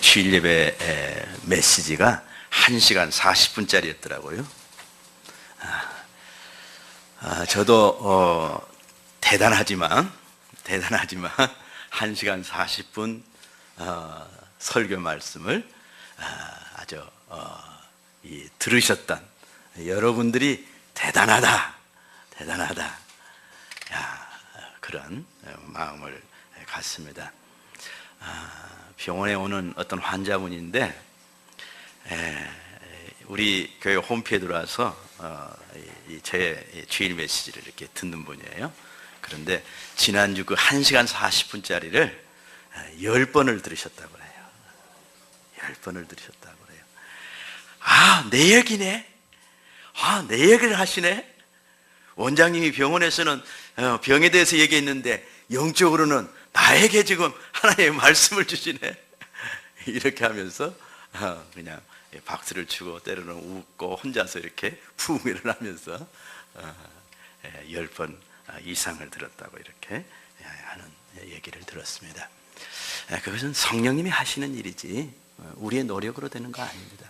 주일 예배 메시지가 1시간 40분짜리였더라고요. 저도 대단하지만 1시간 40분 설교 말씀을 아주 들으셨던 여러분들이 대단하다 그런 마음을 갖습니다. 병원에 오는 어떤 환자분인데 우리 교회 홈페이지에 들어와서 제 주일 메시지를 이렇게 듣는 분이에요. 그런데 지난주 그 1시간 40분짜리를 10번을 들으셨다고 해요. 10번을 들으셨다고 그래요. 내 얘기네. 내 얘기를 하시네. 원장님이 병원에서는 병에 대해서 얘기했는데 영적으로는 나에게 지금 하나님의 말씀을 주시네. 이렇게 하면서 그냥 박수를 치고 때로는 웃고 혼자서 이렇게 부흥회를 하면서 10번 이상을 들었다고 이렇게 하는 얘기를 들었습니다. 그것은 성령님이 하시는 일이지 우리의 노력으로 되는 거 아닙니다.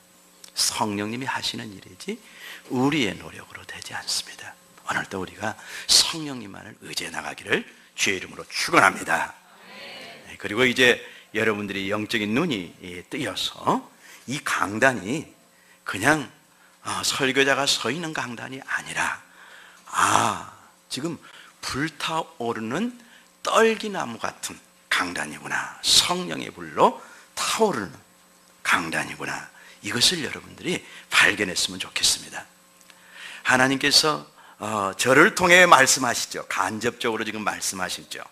성령님이 하시는 일이지 우리의 노력으로 되지 않습니다. 오늘도 우리가 성령님만을 의지해 나가기를 주의 이름으로 축원합니다. 그리고 이제 여러분들이 영적인 눈이 뜨여서 이 강단이 그냥 설교자가 서 있는 강단이 아니라 지금 불타오르는 떨기나무 같은 강단이구나. 성령의 불로 타오르는 강단이구나. 이것을 여러분들이 발견했으면 좋겠습니다. 하나님께서 저를 통해 말씀하시죠. 간접적으로 지금 말씀하시죠.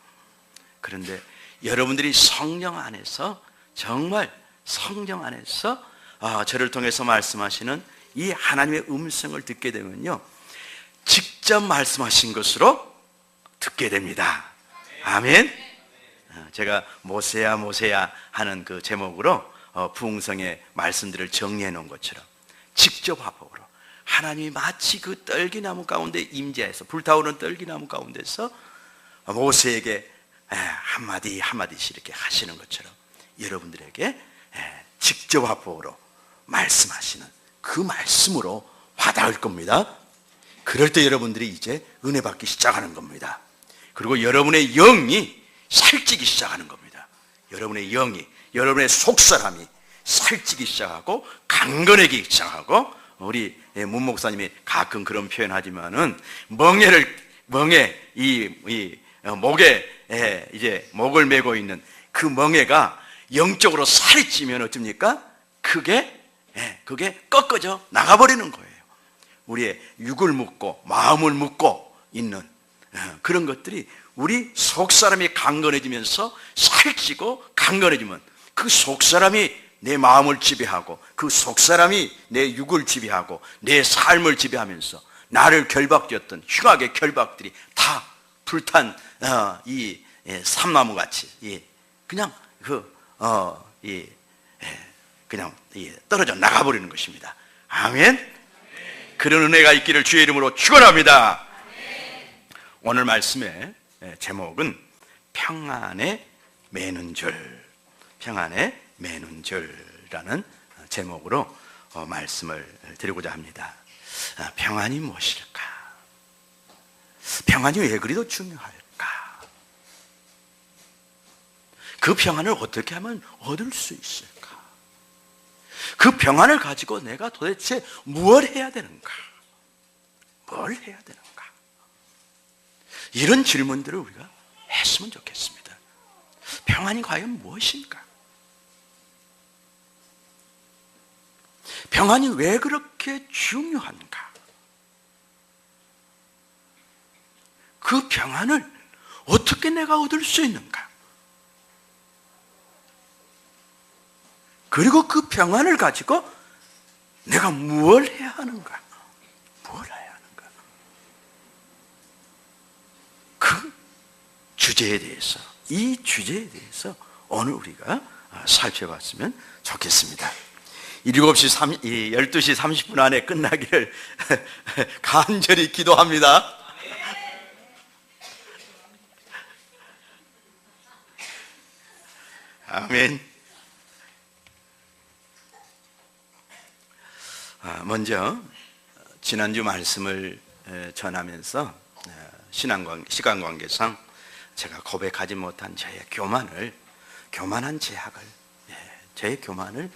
그런데 여러분들이 성령 안에서 정말 성령 안에서 저를 통해서 말씀하시는 이 하나님의 음성을 듣게 되면요, 직접 말씀하신 것으로 듣게 됩니다. 아멘. 제가 모세야 모세야 하는 그 제목으로 부흥성의 말씀들을 정리해 놓은 것처럼 직접 화법으로 하나님이 마치 그 떨기나무 가운데 임재해서 불타오르는 떨기나무 가운데서 모세에게 한마디 한마디씩 이렇게 하시는 것처럼 여러분들에게 직접 화법으로 말씀하시는 그 말씀으로 와닿을 겁니다. 그럴 때 여러분들이 이제 은혜 받기 시작하는 겁니다. 그리고 여러분의 영이 살찌기 시작하는 겁니다. 여러분의 영이, 여러분의 속사람이 살찌기 시작하고 강건해지기 시작하고, 우리 문 목사님이 가끔 그런 표현하지만은 멍에 목에 이제 목을 메고 있는 그 멍에가 영적으로 살이 찌면 어쩝니까? 그게 꺾어져 나가버리는 거예요. 우리의 육을 묶고 마음을 묶고 있는 그런 것들이 우리 속사람이 강건해지면서 살찌고 강건해지면 그 속사람이 내 마음을 지배하고 그 속사람이 내 육을 지배하고 내 삶을 지배하면서 나를 결박되었던 흉악의 결박들이 다 불탄 이 삼나무같이 그냥 그냥 떨어져 나가버리는 것입니다. 아멘. 그런 은혜가 있기를 주의 이름으로 축원합니다. 오늘 말씀의 제목은 평안에 매는 줄, 평안에 매는 줄이라는 제목으로 말씀을 드리고자 합니다. 평안이 무엇일까? 평안이 왜 그리도 중요할까? 그 평안을 어떻게 하면 얻을 수 있을까? 그 평안을 가지고 내가 도대체 무엇을 해야 되는가? 뭘 해야 되는가? 이런 질문들을 우리가 했으면 좋겠습니다. 평안이 과연 무엇인가? 평안이 왜 그렇게 중요한가? 그 평안을 어떻게 내가 얻을 수 있는가? 그리고 그 평안을 가지고 내가 무엇을 해야 하는가? 무엇을 해야 하는가? 그 주제에 대해서, 이 주제에 대해서 오늘 우리가 살펴봤으면 좋겠습니다. 12시 30분 안에 끝나기를 간절히 기도합니다. 아멘. 먼저 지난주 말씀을 전하면서 시간 관계상 제가 고백하지 못한 저의 교만한 제약을, 제 교만을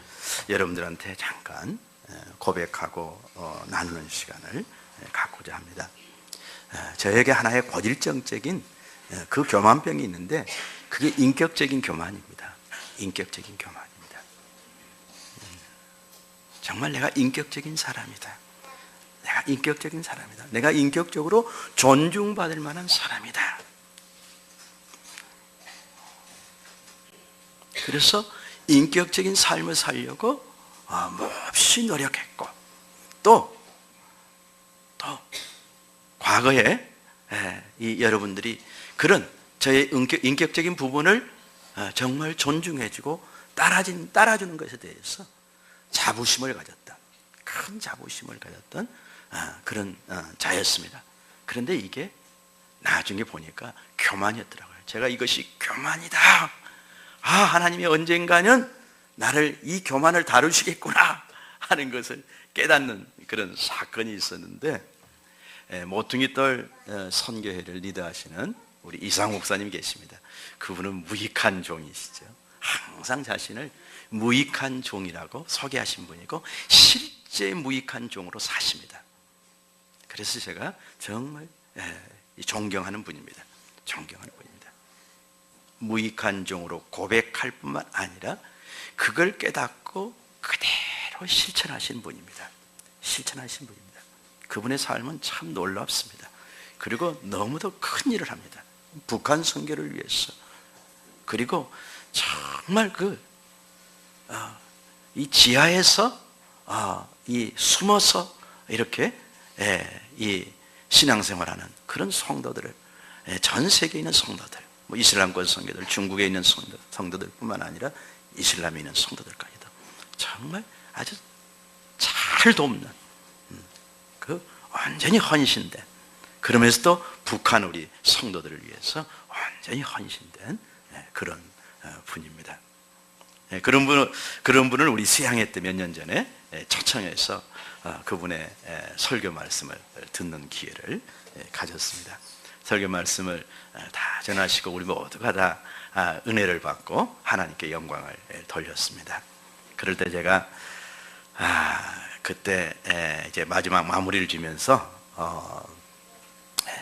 여러분들한테 잠깐 고백하고 나누는 시간을 갖고자 합니다. 저에게 하나의 고질적인 그 교만병이 있는데 그게 인격적인 교만입니다. 인격적인 교만입니다. 정말 내가 인격적인 사람이다. 내가 인격적인 사람이다. 내가 인격적으로 존중받을 만한 사람이다. 그래서 인격적인 삶을 살려고 몹시 노력했고 또 과거에 여러분들이 그런 저의 인격적인 부분을 정말 존중해주고 따라주는 것에 대해서 자부심을 가졌던, 큰 자부심을 가졌던 그런 자였습니다. 그런데 이게 나중에 보니까 교만이었더라고요. 제가 이것이 교만이다. 하나님이 언젠가는 나를 이 교만을 다루시겠구나 하는 것을 깨닫는 그런 사건이 있었는데, 모퉁이돌 선교회를 리더하시는 우리 이상 목사님 계십니다. 그분은 무익한 종이시죠. 항상 자신을 무익한 종이라고 소개하신 분이고 실제 무익한 종으로 사십니다. 그래서 제가 정말 존경하는 분입니다. 존경하는 분입니다. 무익한 종으로 고백할 뿐만 아니라 그걸 깨닫고 그대로 실천하신 분입니다. 실천하신 분입니다. 그분의 삶은 참 놀랍습니다. 그리고 너무도 큰 일을 합니다. 북한 선교를 위해서. 그리고 정말 이 지하에서 이 숨어서 이렇게 이 신앙생활하는 그런 성도들을, 전 세계에 있는 성도들, 이슬람권 성도들, 중국에 있는 성도들뿐만 아니라 이슬람에 있는 성도들까지도 정말 아주 잘 돕는, 완전히 헌신된, 그러면서도 북한 우리 성도들을 위해서 완전히 헌신된 그런 분입니다. 그런 분을 우리 수양회 때 몇 년 전에 초청해서 그분의 설교 말씀을 듣는 기회를 가졌습니다. 설교 말씀을 다 전하시고 우리 모두가 다 은혜를 받고 하나님께 영광을 돌렸습니다. 그럴 때 제가 그때 이제 마지막 마무리를 주면서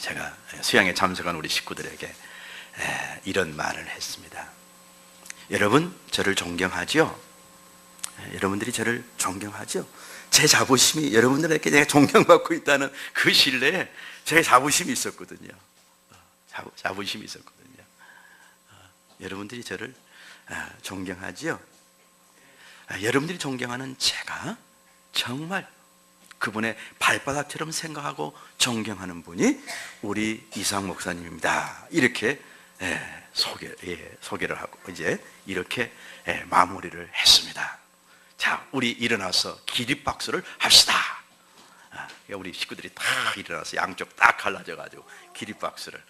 제가 수양에 참석한 우리 식구들에게 이런 말을 했습니다. 여러분, 저를 존경하죠? 여러분들이 저를 존경하죠? 제 자부심이 여러분들에게 내가 존경받고 있다는 그 신뢰에 제 자부심이 있었거든요. 자부심이 있었거든요. 여러분들이 저를 존경하죠? 여러분들이 존경하는 제가 정말 그분의 발바닥처럼 생각하고 존경하는 분이 우리 이상 목사님입니다. 이렇게 소개를 하고 이제 이렇게 마무리를 했습니다. 자, 우리 일어나서 기립박수를 합시다. 우리 식구들이 다 일어나서 양쪽 딱 갈라져가지고 기립박수를,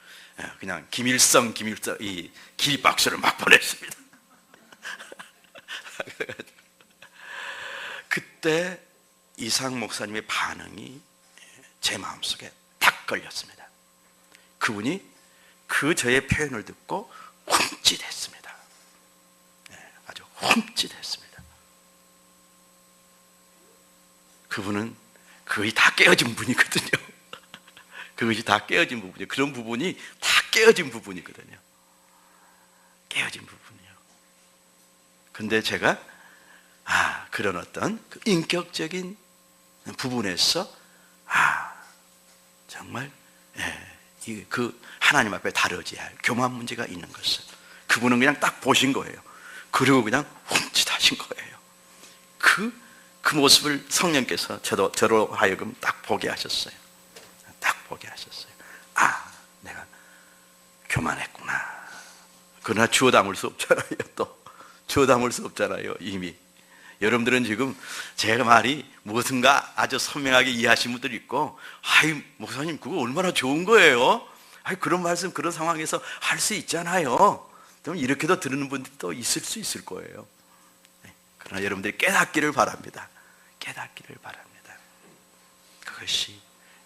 그냥 김일성 이 기립박수를 막 보냈습니다. 그때 이상 목사님의 반응이 제 마음속에 딱 걸렸습니다. 그분이 그 저의 표현을 듣고 흠칫했습니다. 아주 흠칫했습니다. 그분은 거의 다 깨어진 분이거든요. 그것이 다 깨어진 부분이에요. 그런 부분이 다 깨어진 부분이거든요. 깨어진 부분이요. 근데 제가 그런 어떤 그 인격적인 부분에서 정말 그 하나님 앞에 다루어야 할 교만 문제가 있는 것을 그분은 그냥 딱 보신 거예요. 그리고 그냥 훔칫하신 거예요. 그 모습을 성령께서 저로 하여금 딱 보게 하셨어요. 딱 보게 하셨어요. 내가 교만했구나. 그러나 주워 담을 수 없잖아요. 또 주워 담을 수 없잖아요. 이미 여러분들은 지금 제가 말이 무엇인가 아주 선명하게 이해하신 분들이 있고, 목사님 그거 얼마나 좋은 거예요. 그런 말씀 그런 상황에서 할 수 있잖아요. 그럼 이렇게도 들으는 분들도 있을 수 있을 거예요. 그러나 여러분들이 깨닫기를 바랍니다. 깨닫기를 바랍니다. 그것이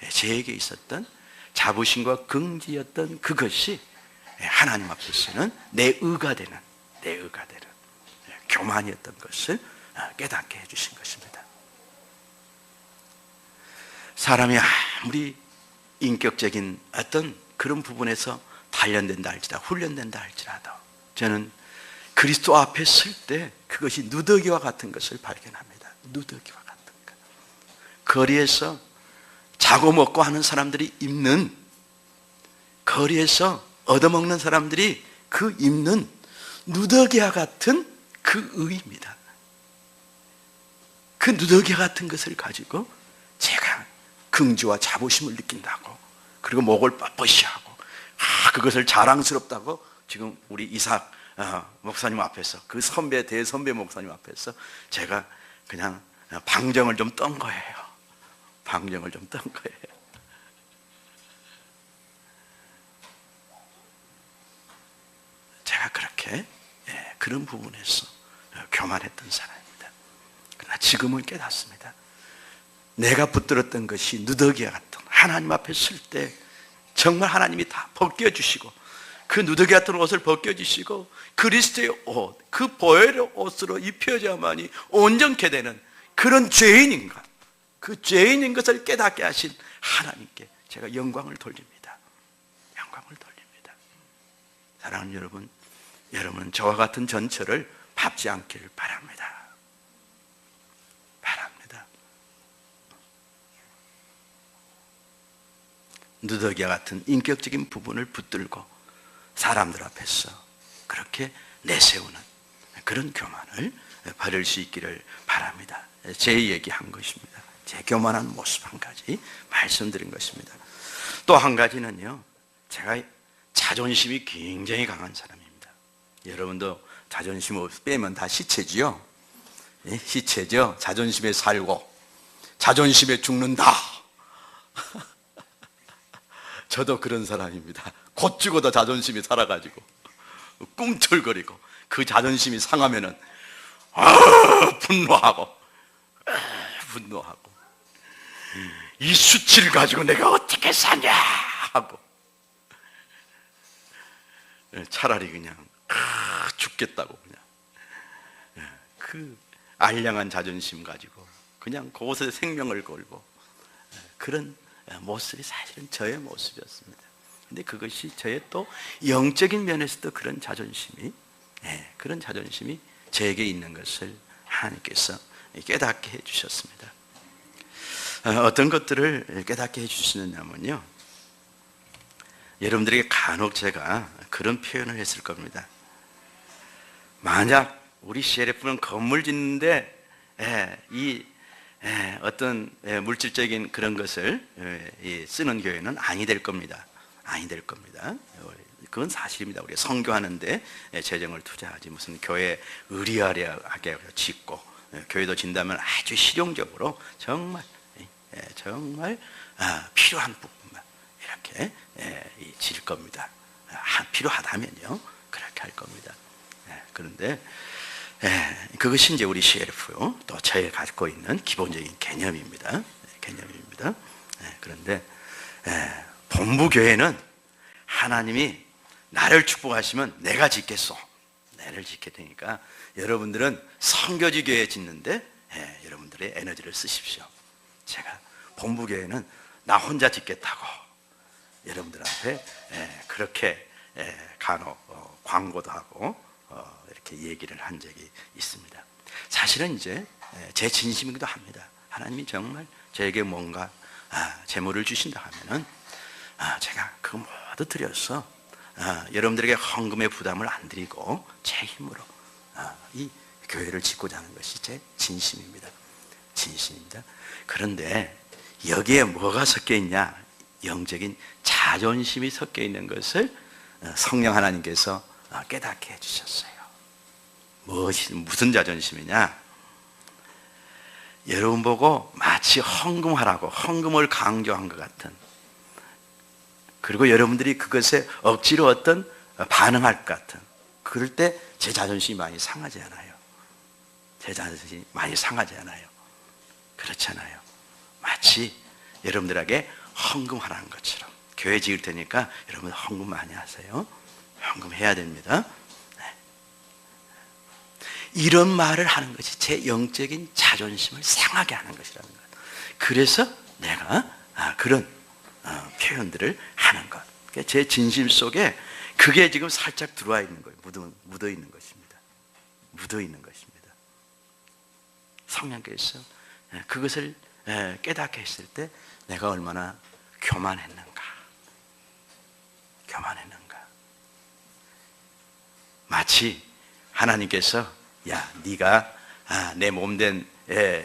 저에게 있었던 자부심과 긍지였던 그것이 하나님 앞에서는 내 의가 되는 교만이었던 것을 깨닫게 해주신 것입니다. 사람이 아무리 인격적인 어떤 그런 부분에서 단련된다 할지라도, 훈련된다 할지라도, 저는 그리스도 앞에 설 때 그것이 누더기와 같은 것을 발견합니다. 누더기와 같은 것. 거리에서 자고 먹고 하는 사람들이 입는, 거리에서 얻어먹는 사람들이 그 입는 누더기와 같은 그 의입니다. 그 누더기와 같은 것을 가지고 제가 긍지와 자부심을 느낀다고, 그리고 목을 뻣뻣이 하고 그것을 자랑스럽다고 지금 우리 이삭 목사님 앞에서, 그 선배, 대선배 목사님 앞에서 제가 그냥 방정을 좀 떤 거예요. 방정을 좀 떤 거예요. 제가 그렇게 그런 부분에서 교만했던 사람입니다. 그러나 지금은 깨닫습니다. 내가 붙들었던 것이 누더기와 같은, 하나님 앞에 설 때 정말 하나님이 다 벗겨주시고, 그 누더기 같은 옷을 벗겨주시고 그리스도의 옷, 그 보혈의 옷으로 입혀져야만이 온전케 되는 그런 죄인인 것, 그 죄인인 것을 깨닫게 하신 하나님께 제가 영광을 돌립니다. 영광을 돌립니다. 사랑하는 여러분, 여러분은 저와 같은 전철을 밟지 않기를 바랍니다. 바랍니다. 누더기와 같은 인격적인 부분을 붙들고 사람들 앞에서 그렇게 내세우는 그런 교만을 버릴 수 있기를 바랍니다. 제 얘기한 것입니다. 제 교만한 모습 한 가지 말씀드린 것입니다. 또 한 가지는요, 제가 자존심이 굉장히 강한 사람입니다. 여러분도 자존심 빼면 다 시체지요? 시체죠. 자존심에 살고 자존심에 죽는다. 저도 그런 사람입니다. 곧 죽어도 자존심이 살아가지고 꿈틀거리고, 그 자존심이 상하면은 분노하고 이 수치를 가지고 내가 어떻게 사냐 하고, 차라리 그냥 죽겠다고 그냥 그 알량한 자존심 가지고 그냥 그곳에 생명을 걸고, 그런 모습이 사실은 저의 모습이었습니다. 근데 그것이 저의 또 영적인 면에서도 그런 자존심이 저에게 있는 것을 하나님께서 깨닫게 해주셨습니다. 어떤 것들을 깨닫게 해주시느냐면요, 여러분들에게 간혹 제가 그런 표현을 했을 겁니다. 만약 우리 CLF는 건물 짓는데 어떤 물질적인 그런 것을 쓰는 교회는 아니 될 겁니다. 아니 될 겁니다. 그건 사실입니다. 우리가 선교하는데 재정을 투자하지 무슨 교회 의리하게 짓고, 교회도 짓는다면 아주 실용적으로 정말 필요한 부분만 이렇게 질 겁니다. 필요하다면요, 그렇게 할 겁니다. 그런데 그것이 이제 우리 CLF요, 또 저희 갖고 있는 기본적인 개념입니다. 그런데 본부 교회는 하나님이 나를 축복하시면 내가 짓겠소. 내를 짓게 되니까 여러분들은 선교지 교회 짓는데 여러분들의 에너지를 쓰십시오. 제가 본부 교회는 나 혼자 짓겠다고 여러분들한테 그렇게 간혹 광고도 하고 이렇게 얘기를 한 적이 있습니다. 사실은 이제 제 진심이기도 합니다. 하나님이 정말 저에게 뭔가 재물을 주신다 하면은 제가 그거 모두 드려서 여러분들에게 헌금의 부담을 안 드리고 제 힘으로 이 교회를 짓고자 하는 것이 제 진심입니다. 그런데 여기에 뭐가 섞여 있냐? 영적인 자존심이 섞여 있는 것을 성령 하나님께서 깨닫게 해주셨어요. 무슨 자존심이냐? 여러분 보고 마치 헌금하라고 헌금을 강조한 것 같은, 그리고 여러분들이 그것에 억지로 어떤 반응할 것 같은, 그럴 때 제 자존심이 많이 상하지 않아요. 제 자존심이 많이 상하지 않아요. 그렇잖아요. 마치 여러분들에게 헌금하라는 것처럼 교회 지을 테니까 여러분 헌금 많이 하세요. 헌금해야 됩니다. 네. 이런 말을 하는 것이 제 영적인 자존심을 상하게 하는 것이라는 것. 그래서 내가 그런 표현들을 하는 것. 제 진심 속에 그게 지금 살짝 들어와 있는 거예요. 묻어 있는 것입니다. 묻어 있는 것입니다. 성령께서 그것을 깨닫게 했을 때 내가 얼마나 교만했는가. 마치 하나님께서 야, 네가 내 몸된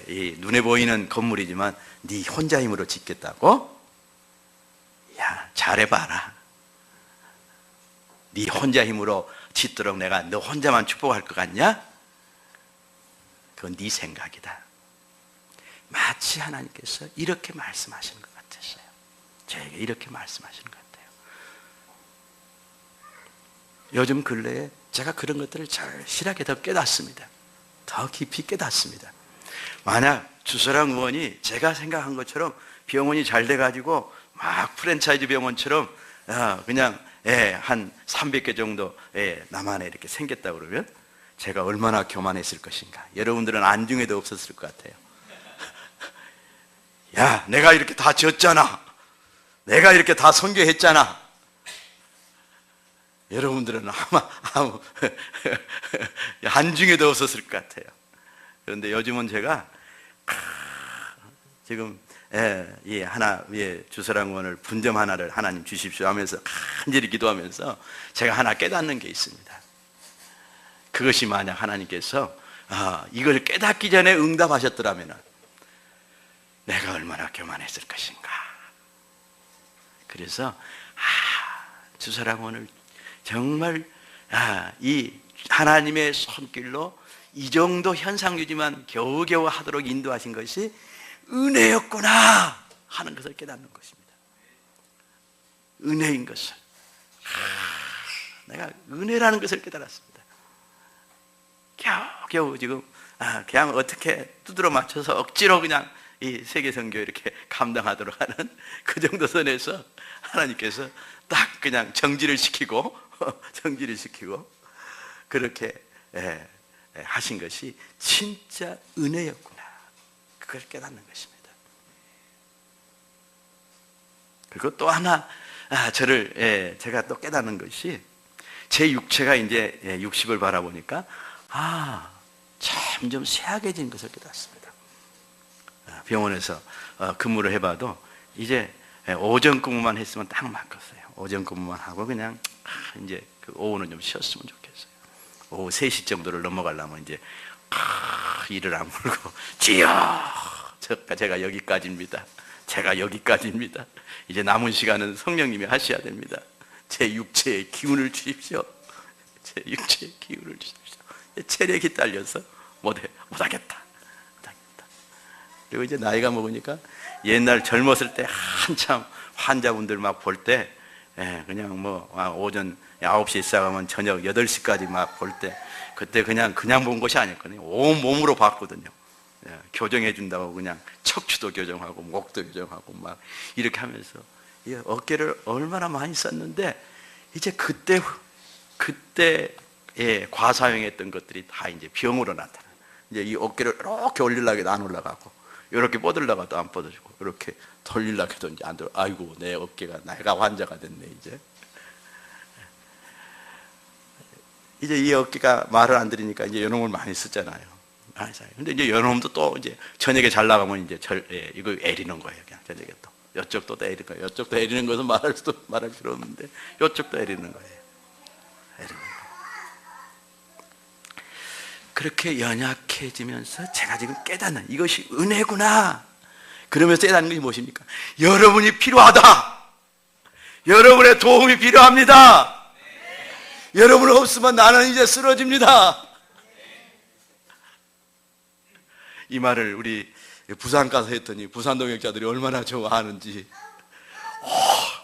이 눈에 보이는 건물이지만 네 혼자 힘으로 짓겠다고? 야, 잘해봐라. 네 혼자 힘으로 짓도록 내가 너 혼자만 축복할 것 같냐? 그건 네 생각이다. 마치 하나님께서 이렇게 말씀하시는 것 같았어요. 저에게 이렇게 말씀하시는 것 같아요. 요즘 근래에 제가 그런 것들을 절실하게 더 깨닫습니다. 더 깊이 깨닫습니다. 만약 주서랑 의원이 제가 생각한 것처럼 병원이 잘 돼가지고 막 프랜차이즈 병원처럼 그냥 한 300개 정도 남한에 이렇게 생겼다 그러면 제가 얼마나 교만했을 것인가. 여러분들은 안중에도 없었을 것 같아요. 야, 내가 이렇게 다 졌잖아. 내가 이렇게 다 선교했잖아. 여러분들은 아무 안중에도 없었을 것 같아요. 그런데 요즘은 제가 지금 이 주서랑 의원을 분점 하나를 하나님 주십시오 하면서 간절히 기도하면서 제가 하나 깨닫는 게 있습니다. 그것이 만약 하나님께서 이걸 깨닫기 전에 응답하셨더라면 내가 얼마나 교만했을 것인가. 그래서 주서랑 의원을 정말 이 하나님의 손길로 이 정도 현상유지만 겨우겨우 하도록 인도하신 것이 은혜였구나 하는 것을 깨닫는 것입니다. 은혜인 것을. 내가 은혜라는 것을 깨달았습니다. 겨우겨우 지금 그냥 어떻게 두드러 맞춰서 억지로 그냥 이 세계선교 이렇게 감당하도록 하는 그 정도 선에서 하나님께서 딱 그냥 정지를 시키고 그렇게 하신 것이 진짜 은혜였구나. 그걸 깨닫는 것입니다. 그리고 또 하나 제가 또 깨닫는 것이 제 육체가 이제 60을 바라보니까 점점 쇠약해진 것을 깨닫습니다. 병원에서 근무를 해봐도 이제 오전 근무만 했으면 딱 맞겠어요. 오전 근무만 하고 그냥 이제 그 오후는 좀 쉬었으면 좋겠어요. 오후 3시 정도를 넘어가려면 이제 이를 아물고 주여 제가 여기까지입니다. 이제 남은 시간은 성령님이 하셔야 됩니다. 제 육체의 기운을 주십시오. 체력이 딸려서 못하겠다. 그리고 이제 나이가 먹으니까 옛날 젊었을 때 한참 환자분들 막 볼 때 그냥 뭐 오전 9시에 시작하면 저녁 8시까지 막 볼 때 그때 그냥 본 것이 아니었거든요. 온 몸으로 봤거든요. 교정해 준다고 그냥 척추도 교정하고 목도 교정하고 막 이렇게 하면서 어깨를 얼마나 많이 썼는데 이제 그때 과사용했던 것들이 다 이제 병으로 나타나. 이제 이 어깨를 이렇게 올리려고 해도 안 올라가고 이렇게 뻗으려고 해도 안 뻗어지고 이렇게 돌리려고 해도 이제 안 돌아. 아이고 내 어깨가 내가 환자가 됐네 이제 이 어깨가 말을 안 들으니까 이제 연홈을 많이 쓰잖아요. 근데 이제 연홈도 또 이제 저녁에 잘 나가면 이제 이거 애리는 거예요. 그냥 저녁에 또 이쪽도 애리는 거예요. 이쪽도 애리는 것은 말할 필요 없는데 이쪽도 애리는 거예요. 그렇게 연약해지면서 제가 지금 깨닫는 이것이 은혜구나. 그러면서 깨닫는 것이 무엇입니까? 여러분이 필요하다. 여러분의 도움이 필요합니다. 여러분 없으면 나는 이제 쓰러집니다. 이 말을 우리 부산 가서 했더니 부산 동역자들이 얼마나 좋아하는지.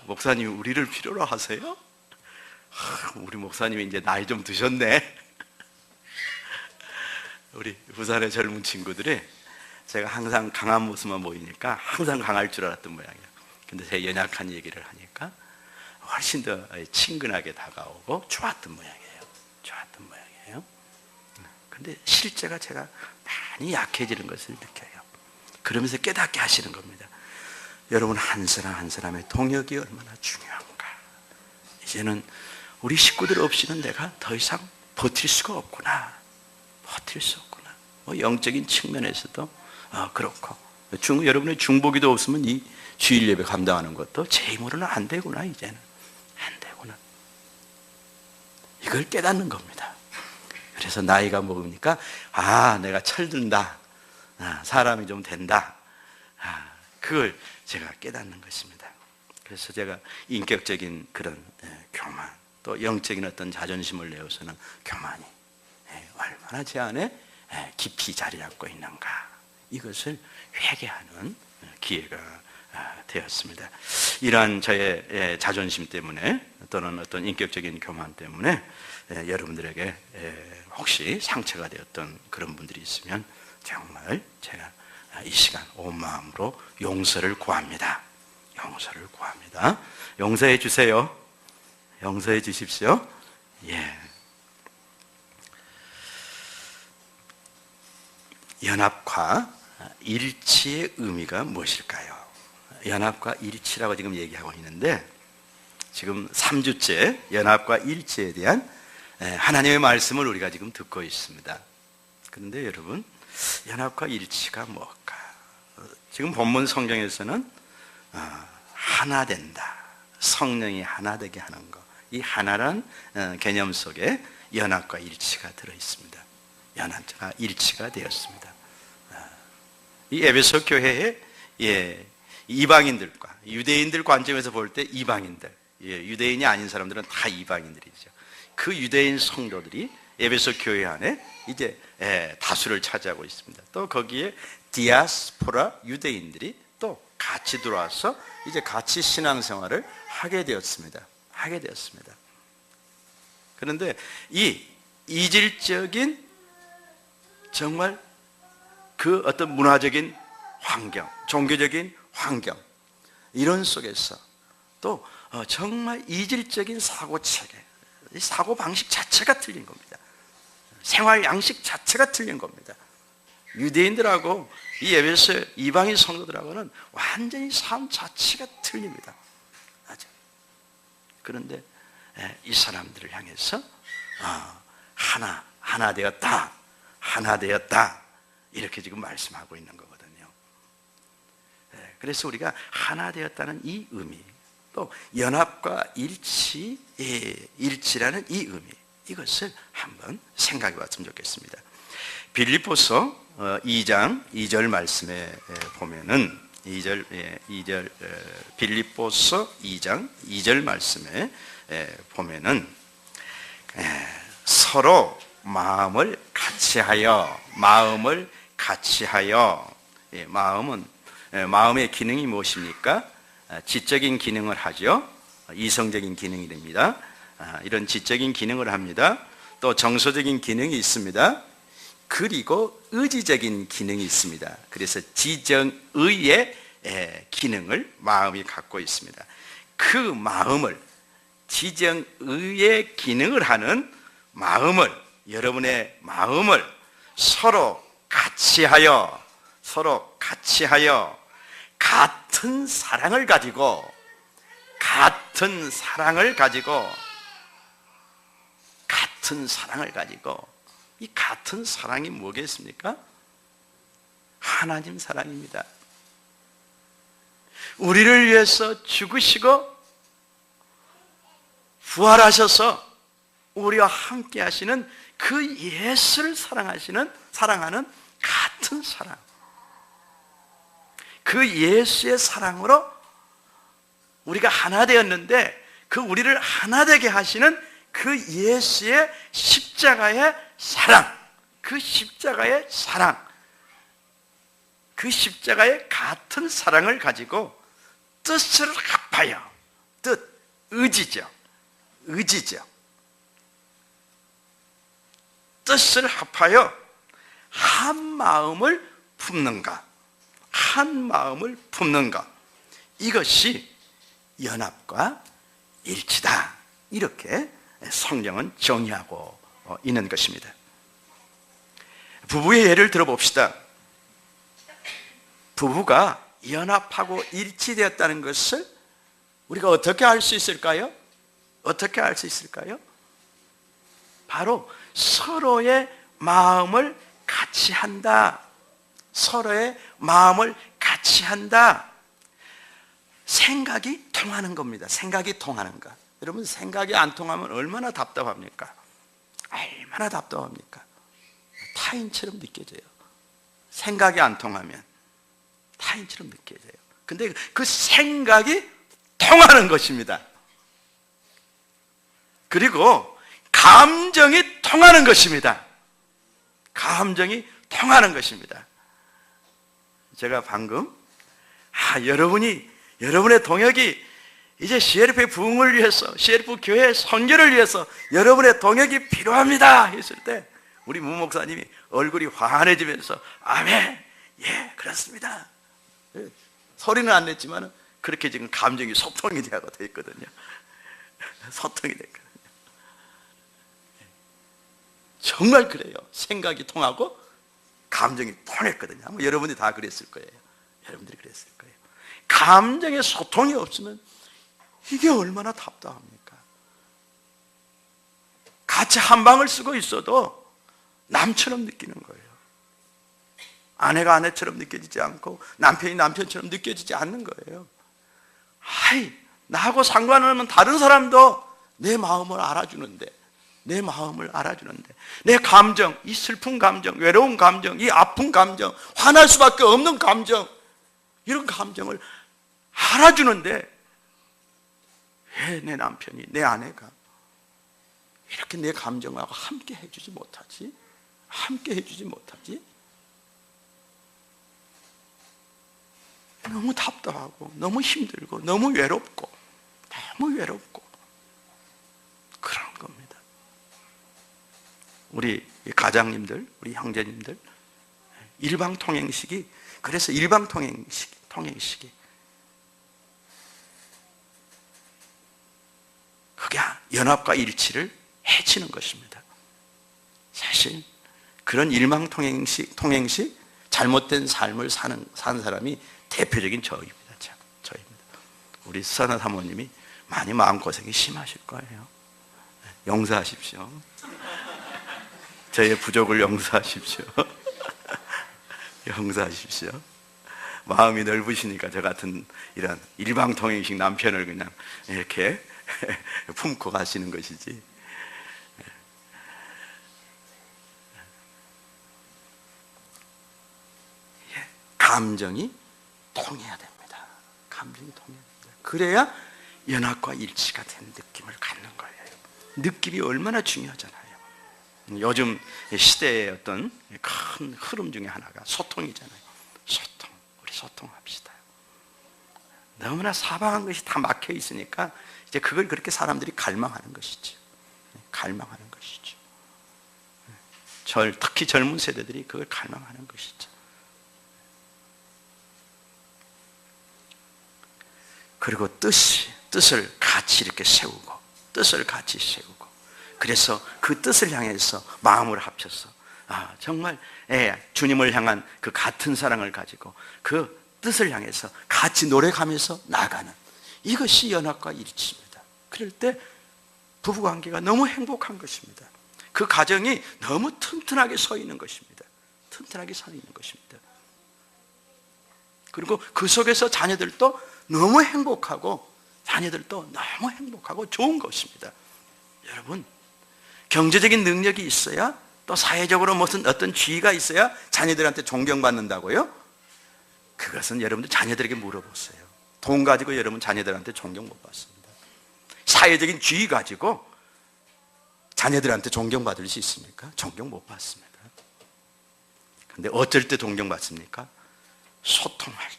목사님 우리를 필요로 하세요? 우리 목사님이 이제 나이 좀 드셨네. 우리 부산의 젊은 친구들이 제가 항상 강한 모습만 보이니까 항상 강할 줄 알았던 모양이에요. 근데 제 연약한 얘기를 하니까 훨씬 더 친근하게 다가오고 좋았던 모양이에요. 좋았던 모양이에요. 근데 실제가 제가 많이 약해지는 것을 느껴요. 그러면서 깨닫게 하시는 겁니다. 여러분, 한 사람 한 사람의 동역이 얼마나 중요한가. 이제는 우리 식구들 없이는 내가 더 이상 버틸 수가 없구나. 버틸 수 없구나. 뭐 영적인 측면에서도 그렇고, 여러분의 중보기도 없으면 이 주일 예배 감당하는 것도 제 힘으로는 안 되구나. 이제는 안 되구나. 이걸 깨닫는 겁니다. 그래서 나이가 먹으니까 내가 철든다, 사람이 좀 된다, 그걸 제가 깨닫는 것입니다. 그래서 제가 인격적인 그런 교만, 또 영적인 어떤 자존심을 내어서는 교만이 얼마나 제 안에 깊이 자리 잡고 있는가, 이것을 회개하는 기회가 되었습니다. 이러한 저의 자존심 때문에 또는 어떤 인격적인 교만 때문에 여러분들에게 혹시 상처가 되었던 그런 분들이 있으면 정말 제가 이 시간 온 마음으로 용서를 구합니다. 용서를 구합니다. 용서해 주세요. 용서해 주십시오. 연합과 일치의 의미가 무엇일까요? 연합과 일치라고 지금 얘기하고 있는데, 지금 3주째 연합과 일치에 대한 하나님의 말씀을 우리가 지금 듣고 있습니다. 그런데 여러분, 연합과 일치가 뭘까? 지금 본문 성경에서는 하나 된다, 성령이 하나 되게 하는 것, 이 하나란 개념 속에 연합과 일치가 들어있습니다. 연합과 일치가 되었습니다. 이 에베소 교회에 이방인들과 유대인들 관점에서 볼 때 이방인들, 유대인이 아닌 사람들은 다 이방인들이죠. 그 유대인 성도들이 에베소 교회 안에 이제 다수를 차지하고 있습니다. 또 거기에 디아스포라 유대인들이 또 같이 들어와서 이제 같이 신앙생활을 하게 되었습니다. 그런데 이 이질적인 정말 그 어떤 문화적인 환경, 종교적인 환경, 이런 속에서 또 정말 이질적인 사고체계, 사고방식 자체가 틀린 겁니다. 생활 양식 자체가 틀린 겁니다. 유대인들하고 이 에베소 이방인 성도들하고는 완전히 삶 자체가 틀립니다. 맞아. 그런데 이 사람들을 향해서 하나 되었다, 하나 되었다, 이렇게 지금 말씀하고 있는 거거든요. 그래서 우리가 하나 되었다는 이 의미, 또 연합과 일치라는 이 의미, 이것을 한번 생각해 봤으면 좋겠습니다. 빌립보서 2장 2절 말씀에 보면은 빌립보서 2장 2절 말씀에 보면은 서로 마음을 같이하여, 마음의 기능이 무엇입니까? 지적인 기능을 하죠. 이성적인 기능이 됩니다. 이런 지적인 기능을 합니다. 또 정서적인 기능이 있습니다. 그리고 의지적인 기능이 있습니다. 그래서 지정의의 기능을 마음이 갖고 있습니다. 그 마음을, 지정의의 기능을 하는 마음을, 여러분의 마음을 서로 같이하여 같은 사랑을 가지고 이 같은 사랑이 뭐겠습니까? 하나님 사랑입니다. 우리를 위해서 죽으시고 부활하셔서 우리와 함께 하시는 그 예수를 사랑하는 같은 사랑, 그 예수의 사랑으로 우리가 하나 되었는데, 그 우리를 하나 되게 하시는 그 예수의 십자가의 사랑, 그 십자가의 같은 사랑을 가지고 뜻을 합하여, 의지죠. 뜻을 합하여 한 마음을 품는가, 한 마음을 품는가, 이것이 연합과 일치다, 이렇게 성경은 정의하고 있는 것입니다. 부부의 예를 들어봅시다. 부부가 연합하고 일치되었다는 것을 우리가 어떻게 알 수 있을까요? 어떻게 알 수 있을까요? 바로 서로의 마음을 같이 한다. 서로의 마음을 같이 한다. 생각이 통하는 겁니다. 생각이 통하는 것. 여러분, 생각이 안 통하면 얼마나 답답합니까? 얼마나 답답합니까? 타인처럼 느껴져요. 생각이 안 통하면 타인처럼 느껴져요. 근데 그 생각이 통하는 것입니다. 그리고 감정이 통하는 것입니다. 감정이 통하는 것입니다. 제가 방금 여러분의 동역이 이제 CLF의 부흥을 위해서, CLF 교회 선교를 위해서 여러분의 동역이 필요합니다 했을 때 우리 무 목사님이 얼굴이 환해지면서 아멘, 예, 그렇습니다. 소리는 안 냈지만 그렇게 지금 감정이 소통이 되고 돼 있거든요. 소통이 됐거든요. 정말 그래요. 생각이 통하고 감정이 통했거든요. 아마 여러분이 다 그랬을 거예요. 여러분들이 그랬을 거예요. 감정의 소통이 없으면 이게 얼마나 답답합니까? 같이 한 방을 쓰고 있어도 남처럼 느끼는 거예요. 아내가 아내처럼 느껴지지 않고 남편이 남편처럼 느껴지지 않는 거예요. 나하고 상관없는 다른 사람도 내 마음을 알아주는데, 내 감정, 이 슬픈 감정, 외로운 감정, 이 아픈 감정, 화날 수밖에 없는 감정, 이런 감정을 알아주는데 왜 내 남편이, 내 아내가 이렇게 내 감정하고 함께 해주지 못하지? 너무 답답하고 너무 힘들고 너무 외롭고 그런 겁니다. 우리 가장님들, 우리 형제님들, 일방통행식이, 그래서 통행식이 그게 연합과 일치를 해치는 것입니다. 사실 그런 일방통행식, 잘못된 삶을 사는 사람이 대표적인 저입니다. 우리 선아 사모님이 많이 마음고생이 심하실 거예요. 용서하십시오. 저의 부족을 용서하십시오. 용서하십시오. 마음이 넓으시니까 저 같은 이런 일방통행식 남편을 그냥 이렇게 품고 가시는 것이지. 감정이 통해야 됩니다. 감정이 통해야 됩니다. 그래야 연합과 일치가 된 느낌을 갖는 거예요. 느낌이 얼마나 중요하잖아요. 요즘 시대의 어떤 큰 흐름 중에 하나가 소통이잖아요. 우리 소통합시다. 너무나 사방한 것이 다 막혀 있으니까 이제 그걸 그렇게 사람들이 갈망하는 것이죠. 특히 젊은 세대들이 그걸 갈망하는 것이죠. 그리고 뜻을 같이 이렇게 세우고, 그래서 그 뜻을 향해서 마음을 합쳐서 정말 주님을 향한 그 같은 사랑을 가지고 그 뜻을 향해서 같이 노력하면서 나가는, 이것이 연합과 일치입니다. 그럴 때 부부관계가 너무 행복한 것입니다. 그 가정이 너무 튼튼하게 서 있는 것입니다. 그리고 그 속에서 자녀들도 너무 행복하고 좋은 것입니다. 여러분, 경제적인 능력이 있어야, 또 사회적으로 무슨 어떤 지위가 있어야 자녀들한테 존경받는다고요? 그것은 여러분들 자녀들에게 물어보세요. 돈 가지고 여러분 자녀들한테 존경 못 받습니다. 사회적인 지위 가지고 자녀들한테 존경받을 수 있습니까? 존경 못 받습니다. 근데 어쩔 때 존경받습니까? 소통할 때.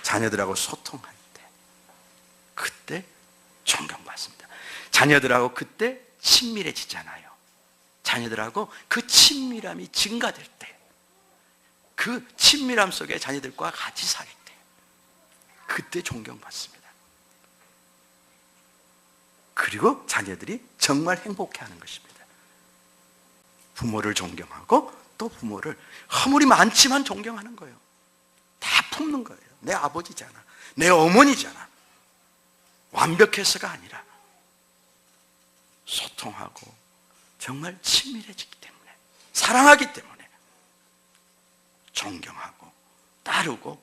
자녀들하고 소통할 때, 그때 존경받습니다. 자녀들하고 그때 친밀해지잖아요. 자녀들하고 그 친밀함이 증가될 때, 그 친밀함 속에 자녀들과 같이 살 때, 그때 존경받습니다. 그리고 자녀들이 정말 행복해하는 것입니다. 부모를 존경하고 또 부모를 허물이 많지만 존경하는 거예요. 다 품는 거예요. 내 아버지잖아, 내 어머니잖아. 완벽해서가 아니라 소통하고 정말 친밀해지기 때문에, 사랑하기 때문에 존경하고 따르고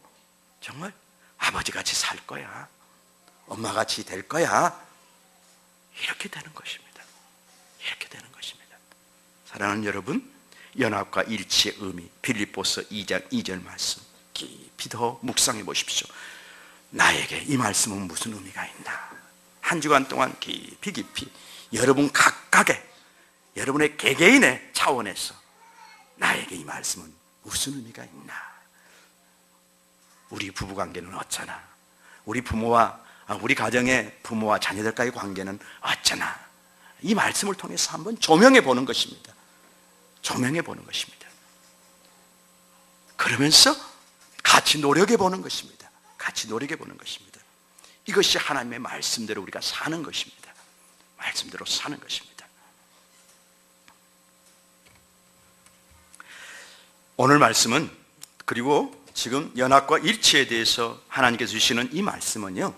정말 아버지같이 살 거야, 엄마같이 될 거야, 이렇게 되는 것입니다. 이렇게 되는 것입니다. 사랑하는 여러분, 연합과 일치의 의미, 빌립보서 2장 2절 말씀 깊이 더 묵상해 보십시오. 나에게 이 말씀은 무슨 의미가 있나? 한 주간 동안 깊이 여러분 각각의, 여러분의 개개인의 차원에서 나에게 이 말씀은 무슨 의미가 있나? 우리 부부관계는 어쩌나? 우리 가정의 부모와 자녀들과의 관계는 어쩌나? 이 말씀을 통해서 한번 조명해 보는 것입니다. 조명해 보는 것입니다. 그러면서 같이 노력해 보는 것입니다. 같이 노력해 보는 것입니다. 이것이 하나님의 말씀대로 우리가 사는 것입니다. 말씀대로 사는 것입니다. 오늘 말씀은, 그리고 지금 연합과 일치에 대해서 하나님께서 주시는 이 말씀은요,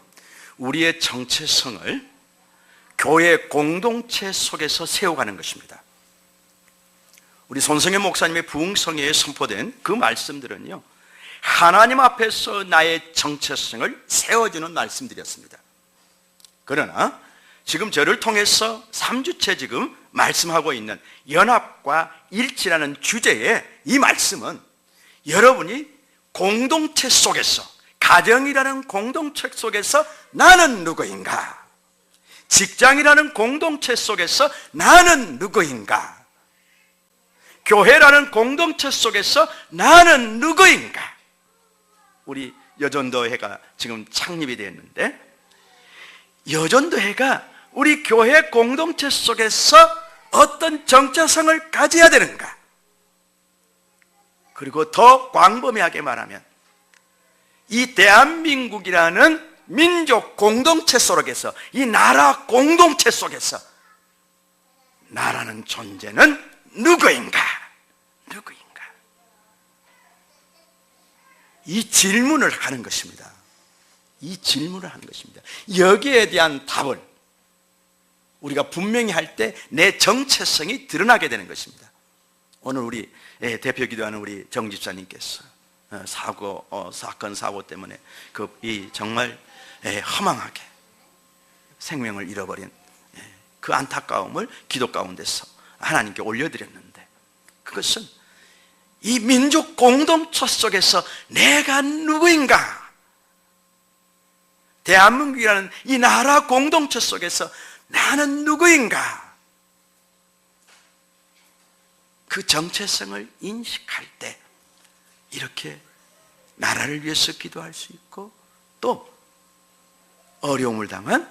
우리의 정체성을 교회 공동체 속에서 세워가는 것입니다. 우리 손성현 목사님의 부흥성회에 선포된 그 말씀들은요, 하나님 앞에서 나의 정체성을 세워주는 말씀들이었습니다. 그러나 지금 저를 통해서 3주째 지금 말씀하고 있는 연합과 일치라는 주제의 이 말씀은 여러분이 공동체 속에서, 가정이라는 공동체 속에서 나는 누구인가? 직장이라는 공동체 속에서 나는 누구인가? 교회라는 공동체 속에서 나는 누구인가? 우리 여전도회가 지금 창립이 되었는데, 여전도회가 우리 교회 공동체 속에서 어떤 정체성을 가져야 되는가? 그리고 더 광범위하게 말하면 이 대한민국이라는 민족 공동체 속에서, 이 나라 공동체 속에서 나라는 존재는 누구인가? 누구인가? 이 질문을 하는 것입니다. 이 질문을 하는 것입니다. 여기에 대한 답을 우리가 분명히 할 때 내 정체성이 드러나게 되는 것입니다. 오늘 우리 대표 기도하는 우리 정 집사님께서 사건 사고 때문에 정말 허망하게 생명을 잃어버린 그 안타까움을 기도 가운데서 하나님께 올려드렸는데, 그것은 이 민족 공동체 속에서 내가 누구인가? 대한민국이라는 이 나라 공동체 속에서 나는 누구인가? 그 정체성을 인식할 때 이렇게 나라를 위해서 기도할 수 있고, 또 어려움을 당한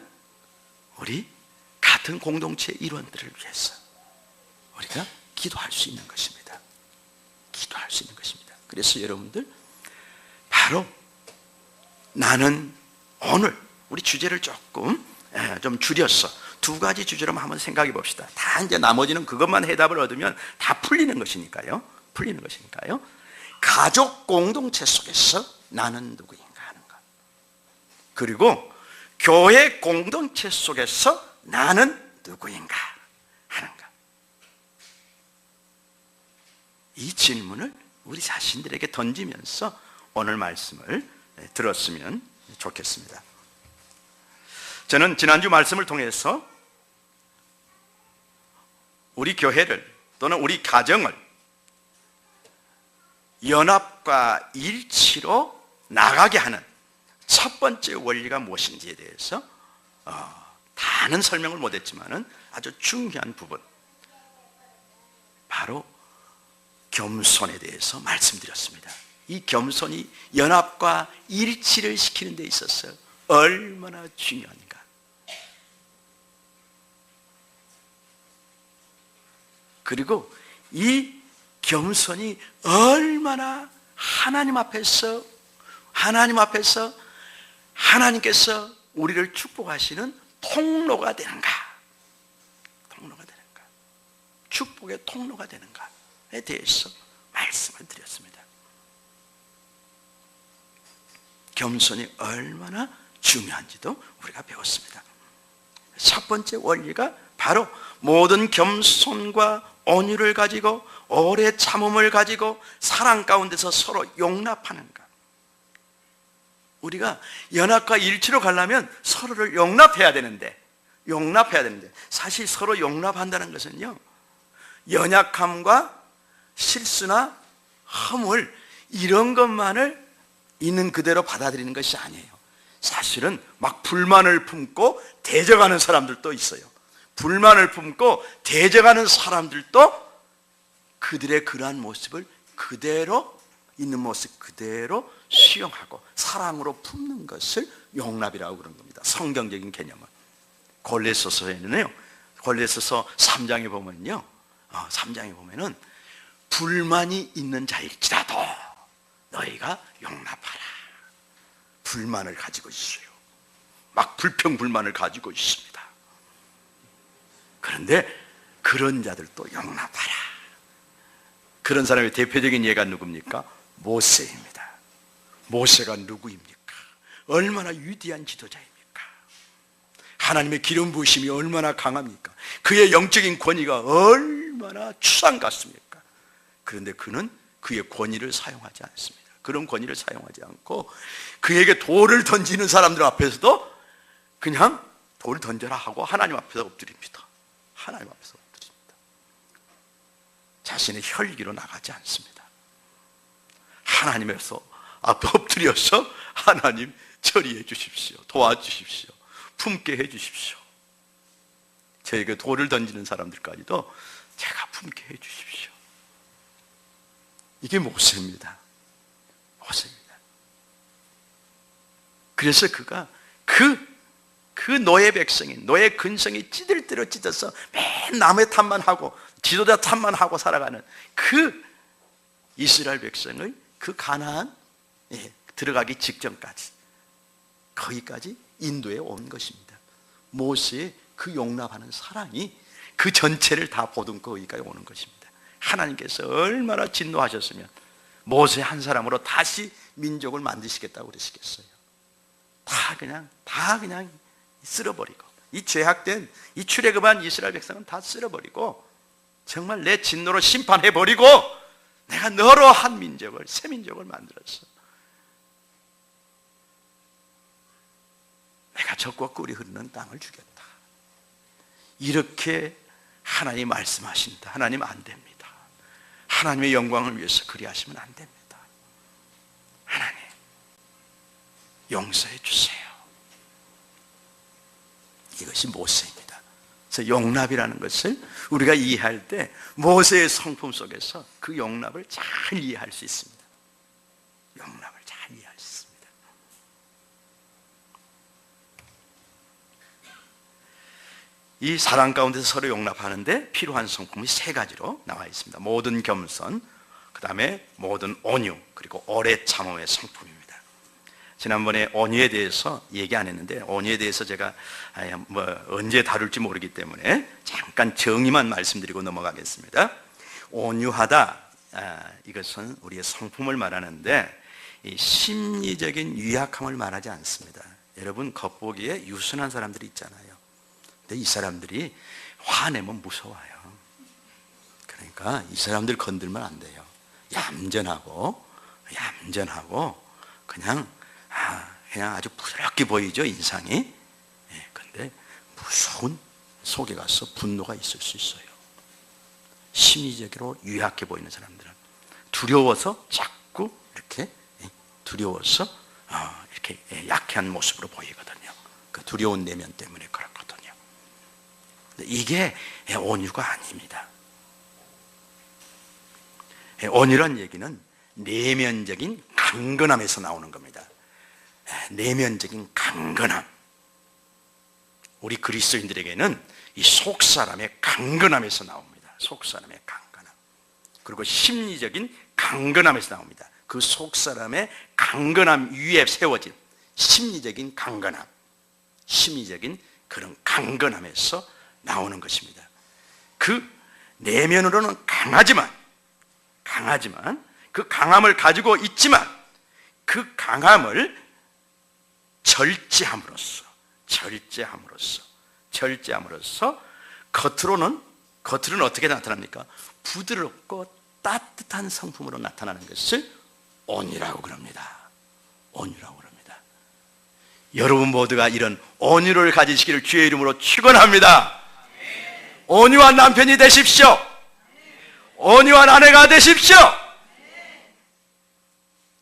우리 같은 공동체의 일원들을 위해서 우리가 기도할 수 있는 것입니다. 기도할 수 있는 것입니다. 그래서 여러분들, 바로 나는 오늘 우리 주제를 조금 좀 줄여서 두 가지 주제로 한번 생각해 봅시다. 다 이제 나머지는 그것만 해답을 얻으면 다 풀리는 것이니까요. 풀리는 것이니까요. 가족 공동체 속에서 나는 누구인가 하는 것, 그리고 교회 공동체 속에서 나는 누구인가 하는 것. 이 질문을 우리 자신들에게 던지면서 오늘 말씀을 들었으면 좋겠습니다. 저는 지난주 말씀을 통해서 우리 교회를, 또는 우리 가정을 연합과 일치로 나가게 하는 첫 번째 원리가 무엇인지에 대해서 다는 설명을 못했지만 아주 중요한 부분, 바로 겸손에 대해서 말씀드렸습니다. 이 겸손이 연합과 일치를 시키는 데 있어서 얼마나 중요한가. 그리고 이 겸손이 얼마나 하나님 앞에서 하나님께서 우리를 축복하시는 통로가 되는가, 축복의 통로가 되는가에 대해서 말씀을 드렸습니다. 겸손이 얼마나 중요한지도 우리가 배웠습니다. 첫 번째 원리가 바로 모든 겸손과 온유를 가지고 오래 참음을 가지고 사랑 가운데서 서로 용납하는 것. 우리가 연합과 일치로 가려면 서로를 용납해야 되는데 사실 서로 용납한다는 것은요, 연약함과 실수나 허물 이런 것만을 있는 그대로 받아들이는 것이 아니에요. 사실은 막 불만을 품고 대적하는 사람들도 있어요. 불만을 품고 대적하는 사람들도 그들의 그러한 모습을 그대로, 있는 모습 그대로 수용하고 사랑으로 품는 것을 용납이라고 그런 겁니다. 성경적인 개념은. 골로새서에는요, 골로새서 3장에 보면요, 3장에 보면은 불만이 있는 자일지라도 너희가 용납하라. 불만을 가지고 있어요. 막 불평불만을 가지고 있습니다. 그런데 그런 자들도 용납하라. 그런 사람의 대표적인 예가 누굽니까? 모세입니다. 모세가 누구입니까? 얼마나 위대한 지도자입니까? 하나님의 기름 부으심이 얼마나 강합니까? 그의 영적인 권위가 얼마나 추상 같습니까? 그런데 그는 그의 권위를 사용하지 않습니다. 그런 권위를 사용하지 않고 그에게 돌을 던지는 사람들 앞에서도 그냥 돌 던져라 하고 하나님 앞에서 엎드립니다. 하나님 앞에서 엎드립니다. 자신의 혈기로 나가지 않습니다. 하나님에서 앞에 엎드려서 하나님 처리해 주십시오. 도와주십시오. 품게 해 주십시오. 저에게 돌을 던지는 사람들까지도 제가 품게 해 주십시오. 이게 모세입니다. 모세입니다. 그래서 그가 그 노예 백성이, 노예 근성이 찌들 대로 찢어서 맨 남의 탓만 하고 지도자 탓만 하고 살아가는 그 이스라엘 백성을 그 가나안에 들어가기 직전까지 거기까지 인도해 온 것입니다. 모세의 그 용납하는 사랑이 그 전체를 다 보듬고 거기까지 오는 것입니다. 하나님께서 얼마나 진노하셨으면 모세 한 사람으로 다시 민족을 만드시겠다고 그러시겠어요. 다 그냥 쓸어버리고, 이 죄악된, 이 출애굽한 이스라엘 백성은 다 쓸어버리고 정말 내 진노로 심판해버리고 내가 너로 한 민족을, 새 민족을 만들었어. 내가 젖과 꿀이 흐르는 땅을 주겠다. 이렇게 하나님 말씀하신다. 하나님 안 됩니다. 하나님의 영광을 위해서 그리 하시면 안 됩니다. 하나님 용서해 주세요. 이것이 모세입니다. 그래서 용납이라는 것을 우리가 이해할 때 모세의 성품 속에서 그 용납을 잘 이해할 수 있습니다. 용납을 잘 이해할 수 있습니다. 이 사랑 가운데서 서로 용납하는데 필요한 성품이 세 가지로 나와 있습니다. 모든 겸손, 그 다음에 모든 온유, 그리고 오래 참음의 성품입니다. 지난번에 온유에 대해서 얘기 안 했는데, 온유에 대해서 제가 언제 다룰지 모르기 때문에 잠깐 정의만 말씀드리고 넘어가겠습니다. 온유하다, 이것은 우리의 성품을 말하는데 이 심리적인 유약함을 말하지 않습니다. 여러분, 겉보기에 유순한 사람들이 있잖아요. 근데 이 사람들이 화내면 무서워요. 그러니까 이 사람들 건들면 안 돼요. 얌전하고 그냥 아주 부드럽게 보이죠, 인상이. 근데 무서운 속에 가서 분노가 있을 수 있어요. 심리적으로 유약해 보이는 사람들은 두려워서 자꾸 이렇게 두려워서 이렇게 약한 모습으로 보이거든요. 그 두려운 내면 때문에 그렇거든요. 이게 온유가 아닙니다. 온유란 얘기는 내면적인 강건함에서 나오는 겁니다. 내면적인 강건함. 우리 그리스도인들에게는 이 속사람의 강건함에서 나옵니다. 속사람의 강건함. 그리고 심리적인 강건함에서 나옵니다. 그 속사람의 강건함 위에 세워진 심리적인 강건함, 심리적인 그런 강건함에서 나오는 것입니다. 그 내면으로는 강하지만 그 강함을 가지고 있지만 그 강함을 절제함으로써 겉으로는 어떻게 나타납니까? 부드럽고 따뜻한 성품으로 나타나는 것을 온유라고 그럽니다. 온유라고 그럽니다. 여러분 모두가 이런 온유를 가지시기를 주의 이름으로 축원합니다. 온유한 남편이 되십시오. 온유한 아내가 되십시오.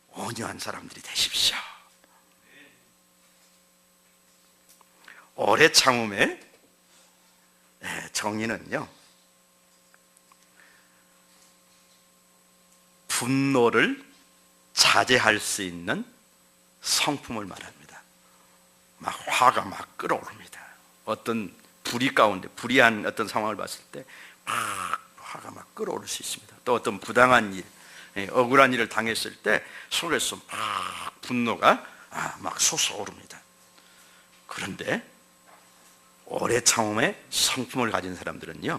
온유한 사람들이 되십시오. 오래 참음의 정의는요, 분노를 자제할 수 있는 성품을 말합니다. 막 화가 막 끓어오릅니다. 어떤 불이한 어떤 상황을 봤을 때 막 화가 막 끓어오를 수 있습니다. 또 어떤 부당한 일, 억울한 일을 당했을 때 속에서 막 분노가 막 솟아오릅니다. 그런데 오래 참음의 성품을 가진 사람들은요,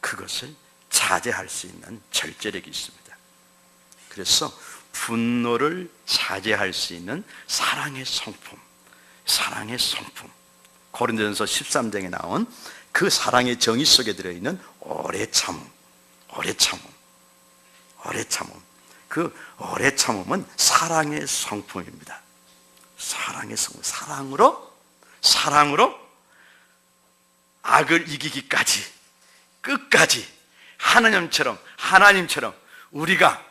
그것을 자제할 수 있는 절제력이 있습니다. 그래서 분노를 자제할 수 있는 사랑의 성품, 고린도전서 13장에 나온 그 사랑의 정의 속에 들어있는 오래 참음. 그 오래 참음은 사랑의 성품입니다. 사랑의 성품, 사랑으로 악을 이기기까지 끝까지 하나님처럼 우리가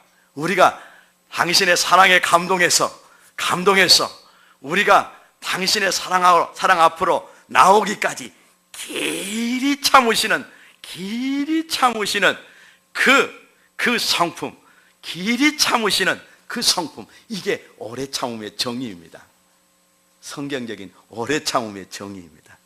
당신의 사랑에 감동해서 우리가 당신의 사랑 앞으로 나오기까지 길이 참으시는 그 성품, 이게 오래 참음의 정의입니다. 성경적인 오래 참음의 정의입니다.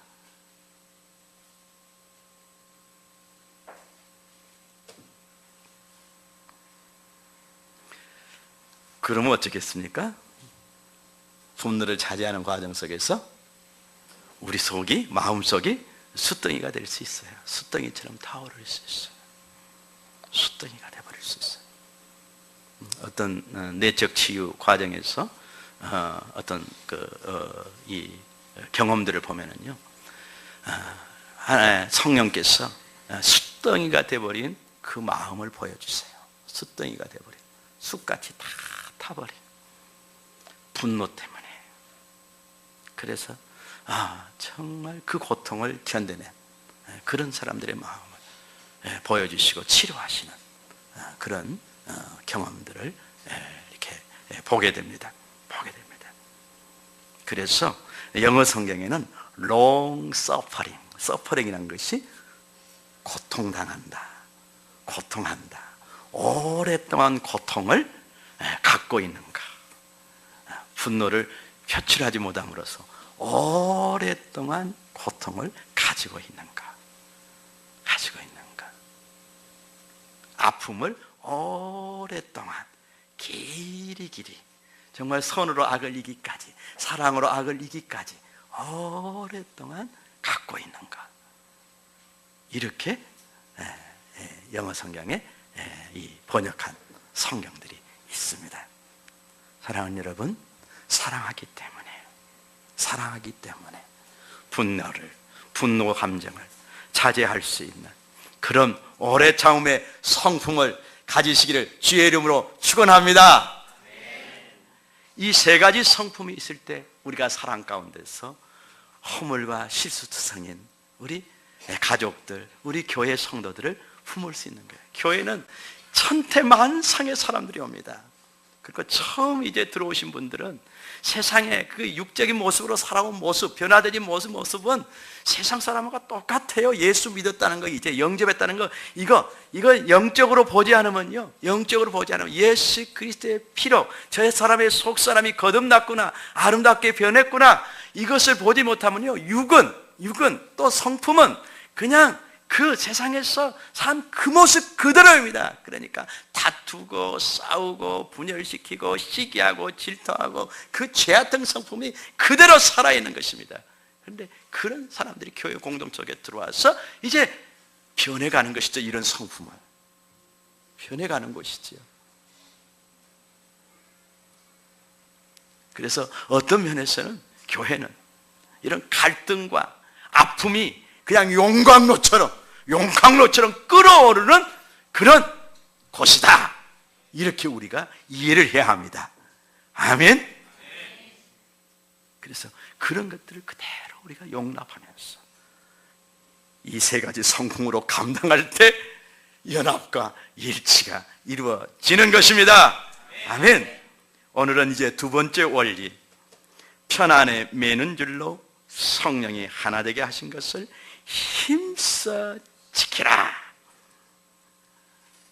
그러면 어쩌겠습니까? 분노를 자제하는 과정 속에서 우리 마음속이 숯덩이가 될 수 있어요. 숯덩이처럼 타오를 수 있어요. 숯덩이가 되어버릴 수 있어요. 어떤 내적 치유 과정에서 어떤 이 경험들을 보면은요, 성령께서 숯덩이가 되어버린 그 마음을 보여주세요. 숯덩이가 되어버린, 숯같이 다 타버린 분노 때문에. 그래서 정말 그 고통을 견뎌낸 그런 사람들의 마음을 보여주시고 치료하시는 그런 경험들을 이렇게 보게 됩니다. 그래서 영어 성경에는 long suffering이라는 것이 고통한다. 오랫동안 고통을 갖고 있는가, 분노를 표출하지 못함으로써 오랫동안 고통을 가지고 있는가, 아픔을 오랫동안 길이 정말 선으로 악을 이기까지, 사랑으로 악을 이기까지 오랫동안 갖고 있는가, 이렇게 영어 성경에 이 번역한 성경들이 있습니다. 사랑하는 여러분, 사랑하기 때문에 분노 감정을 자제할 수 있는 그런 오래 참음의 성품을 가지시기를 주의 이름으로 축원합니다. 이 세 가지 성품이 있을 때 우리가 사랑 가운데서 허물과 실수투성인 우리 가족들, 우리 교회 성도들을 품을 수 있는 거예요. 교회는 천태만상의 사람들이 옵니다. 그리고 처음 이제 들어오신 분들은 세상의 그 육적인 모습으로 살아온 모습, 변화되진 모습은 세상 사람과 똑같아요. 예수 믿었다는 거, 이제 영접했다는 거, 이거 영적으로 보지 않으면요, 예수 그리스도의 피로 저 사람의 속 사람이 거듭났구나, 아름답게 변했구나, 이것을 보지 못하면요, 육은 또 성품은 그냥 그 세상에서 산 그 모습 그대로입니다. 그러니까 다투고 싸우고 분열시키고 시기하고 질투하고 그 죄악된 성품이 그대로 살아있는 것입니다. 그런데 그런 사람들이 교회 공동체 속에 들어와서 이제 변해가는 것이죠. 이런 성품을 변해가는 것이지요. 그래서 어떤 면에서는 교회는 이런 갈등과 아픔이 그냥 용광로처럼 끓어오르는 그런 곳이다. 이렇게 우리가 이해를 해야 합니다. 아멘. 그래서 그런 것들을 그대로 우리가 용납하면서 이 세 가지 성품으로 감당할 때 연합과 일치가 이루어지는 것입니다. 아멘. 오늘은 이제 두 번째 원리, 편안에 매는 줄로 성령이 하나 되게 하신 것을 힘써 지키라.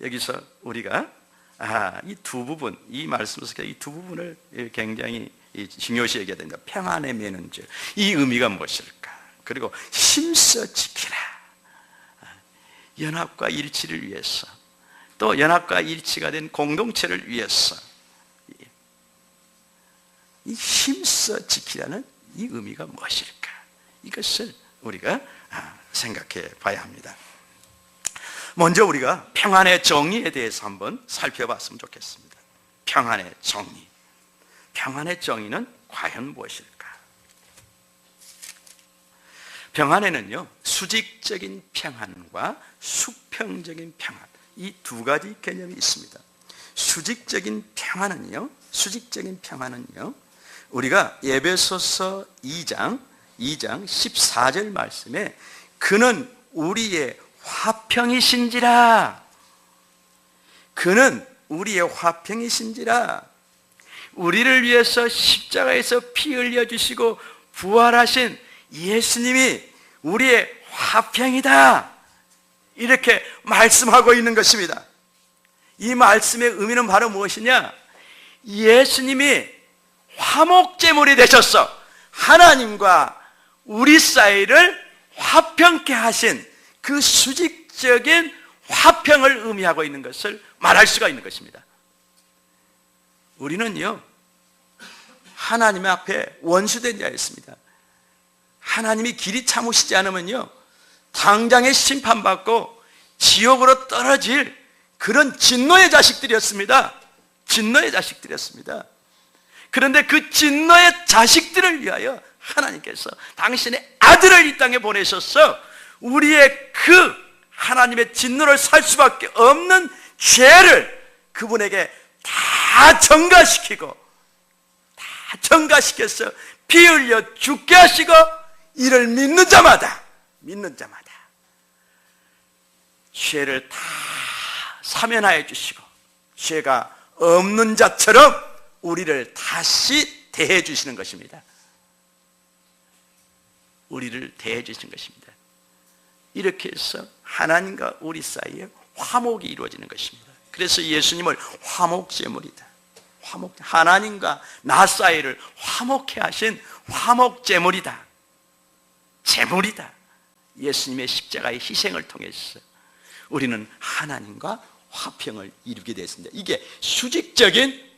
여기서 우리가 이 두 부분, 이 말씀 속에 이 두 부분을 굉장히 중요시 여겨야 된다. 평안에 매는 줄, 이 의미가 무엇일까? 그리고 힘써 지키라. 연합과 일치를 위해서, 또 연합과 일치가 된 공동체를 위해서 이 힘써 지키라는 이 의미가 무엇일까? 이것을 우리가 생각해 봐야 합니다. 먼저 우리가 평안의 정의에 대해서 한번 살펴봤으면 좋겠습니다. 평안의 정의. 평안의 정의는 과연 무엇일까? 평안에는요, 수직적인 평안과 수평적인 평안, 이 두 가지 개념이 있습니다. 수직적인 평안은요, 우리가 에베소서 2장 14절 말씀에 그는 우리의 화평이신지라, 그는 우리의 화평이신지라, 우리를 위해서 십자가에서 피 흘려주시고 부활하신 예수님이 우리의 화평이다, 이렇게 말씀하고 있는 것입니다. 이 말씀의 의미는 바로 무엇이냐? 예수님이 화목제물이 되셨어. 하나님과 우리 사이를 화평케 하신 그 수직적인 화평을 의미하고 있는 것을 말할 수가 있는 것입니다. 우리는요, 하나님 앞에 원수된 자였습니다. 하나님이 길이 참으시지 않으면요, 당장에 심판받고 지옥으로 떨어질 그런 진노의 자식들이었습니다. 진노의 자식들이었습니다. 그런데 그 진노의 자식들을 위하여 하나님께서 당신의 아들을 이 땅에 보내셔서 우리의 그 하나님의 진노를 살 수밖에 없는 죄를 그분에게 다 전가시켜서 피 흘려 죽게 하시고, 이를 믿는 자마다 죄를 다 사면하여 주시고 죄가 없는 자처럼 우리를 다시 대해 주시는 것입니다. 우리를 대해 주시는 것입니다. 이렇게 해서 하나님과 우리 사이에 화목이 이루어지는 것입니다. 그래서 예수님을 화목제물이다, 하나님과 나 사이를 화목케 하신 화목제물이다, 제물이다. 예수님의 십자가의 희생을 통해서 우리는 하나님과 화평을 이루게 되었습니다. 이게 수직적인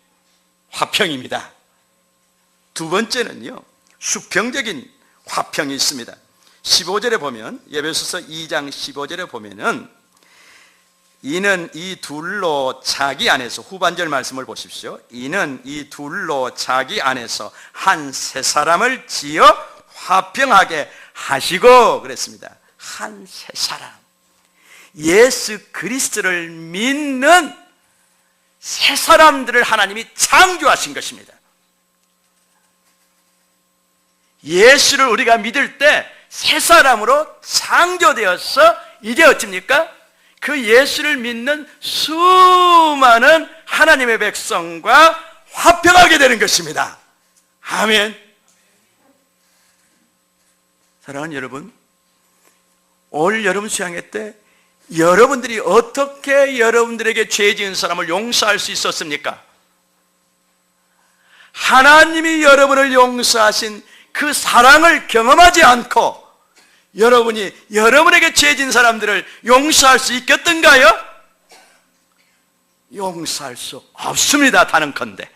화평입니다. 두 번째는요, 수평적인 화평이 있습니다. 15절에 보면, 에베소서 2장 15절에 보면은, 이는 이 둘로 자기 안에서, 후반절 말씀을 보십시오. 이는 이 둘로 자기 안에서 한 세 사람을 지어 화평하게 하시고, 그랬습니다. 한 세 사람, 예수 그리스도를 믿는 새 사람들을 하나님이 창조하신 것입니다. 예수를 우리가 믿을 때 새 사람으로 창조되어서 이제 어찌입니까? 그 예수를 믿는 수많은 하나님의 백성과 화평하게 되는 것입니다. 아멘. 사랑하는 여러분, 올 여름 수양회 때 여러분들이 어떻게 여러분들에게 죄 지은 사람을 용서할 수 있었습니까? 하나님이 여러분을 용서하신 그 사랑을 경험하지 않고 여러분이 여러분에게 죄진 사람들을 용서할 수 있겠던가요? 용서할 수 없습니다. 단언컨대.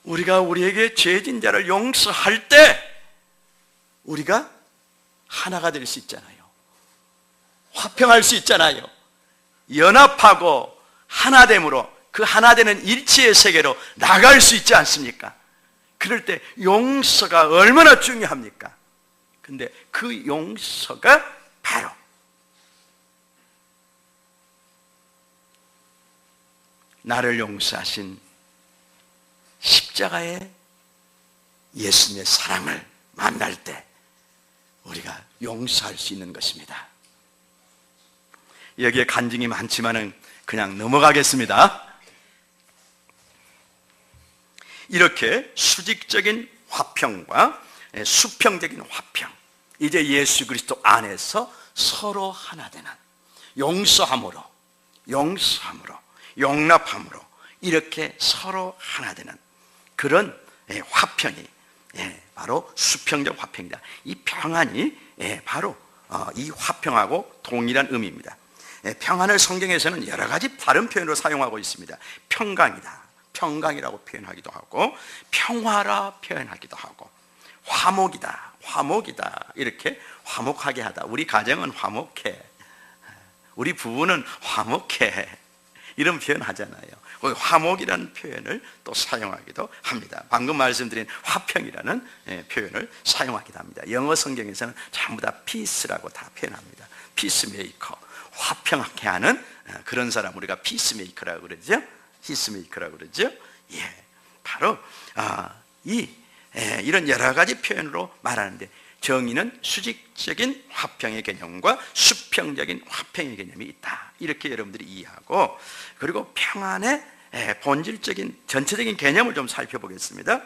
우리가 우리에게 죄진 자를 용서할 때 우리가 하나가 될 수 있잖아요. 화평할 수 있잖아요. 연합하고 하나됨으로 그 하나되는 일치의 세계로 나갈 수 있지 않습니까? 그럴 때 용서가 얼마나 중요합니까? 근데 그 용서가 바로 나를 용서하신 십자가의 예수님의 사랑을 만날 때 우리가 용서할 수 있는 것입니다. 여기에 간증이 많지만은 그냥 넘어가겠습니다. 이렇게 수직적인 화평과 수평적인 화평, 이제 예수 그리스도 안에서 서로 하나 되는 용서함으로 용납함으로 이렇게 서로 하나 되는 그런 화평이 바로 수평적 화평이다. 이 평안이 바로 이 화평하고 동일한 의미입니다. 평안을 성경에서는 여러 가지 다른 표현으로 사용하고 있습니다. 평강이다, 평강이라고 표현하기도 하고, 평화라 표현하기도 하고, 화목이다 이렇게 화목하게 하다. 우리 가정은 화목해, 우리 부부는 화목해, 이런 표현 하잖아요. 화목이라는 표현을 또 사용하기도 합니다. 방금 말씀드린 화평이라는 표현을 사용하기도 합니다. 영어 성경에서는 전부 다 peace라고 다 표현합니다. 피스메이커, 화평하게 하는 그런 사람, 우리가 피스메이커라고 그러죠. 피스메이커라고 그러죠. 바로 이런 여러 가지 표현으로 말하는데, 정의는 수직적인 화평의 개념과 수평적인 화평의 개념이 있다, 이렇게 여러분들이 이해하고, 그리고 평안의 본질적인 전체적인 개념을 좀 살펴보겠습니다.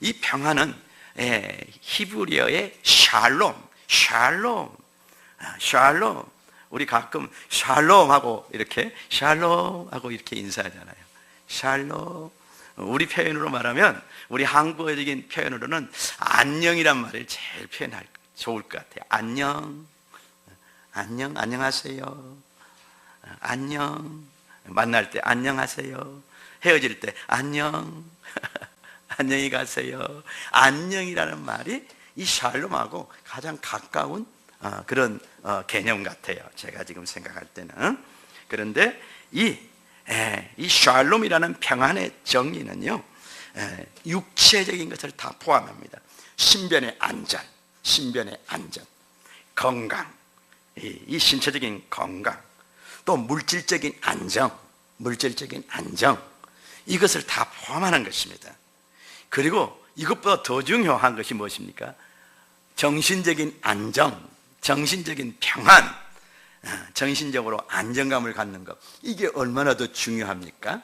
이 평안은 히브리어의 샬롬, 우리 가끔 샬롬하고 이렇게 인사하잖아요. 샬롬. 우리 표현으로 말하면, 우리 한국어적인 표현으로는 안녕이란 말을 제일 좋을 것 같아요. 안녕하세요. 안녕. 만날 때 안녕하세요. 헤어질 때 안녕. 안녕히 가세요. 안녕이라는 말이 이 샬롬하고 가장 가까운 그런 개념 같아요. 제가 지금 생각할 때는. 그런데 이 샬롬이라는 평안의 정의는요, 육체적인 것을 다 포함합니다. 신변의 안전, 건강, 이 신체적인 건강, 또 물질적인 안정, 이것을 다 포함하는 것입니다. 그리고 이것보다 더 중요한 것이 무엇입니까? 정신적인 안정, 정신적인 평안, 정신적으로 안정감을 갖는 것, 이게 얼마나 더 중요합니까?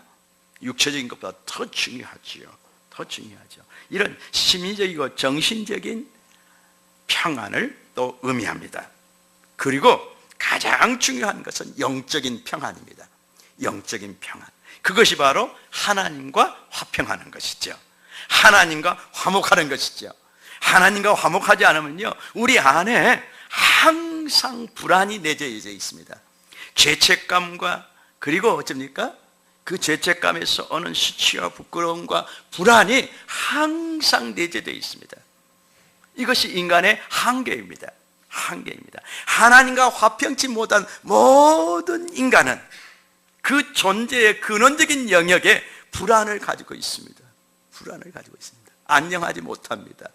육체적인 것보다 더 중요하죠. 이런 심리적이고 정신적인 평안을 또 의미합니다. 그리고 가장 중요한 것은 영적인 평안입니다. 영적인 평안, 그것이 바로 하나님과 화평하는 것이죠. 하나님과 화목하는 것이죠. 하나님과 화목하지 않으면요, 우리 안에 항상 불안이 내재해져 있습니다. 죄책감과, 그리고 어쩝니까? 그 죄책감에서 오는 수치와 부끄러움과 불안이 항상 내재되어 있습니다. 이것이 인간의 한계입니다. 하나님과 화평치 못한 모든 인간은 그 존재의 근원적인 영역에 불안을 가지고 있습니다. 안녕하지 못합니다.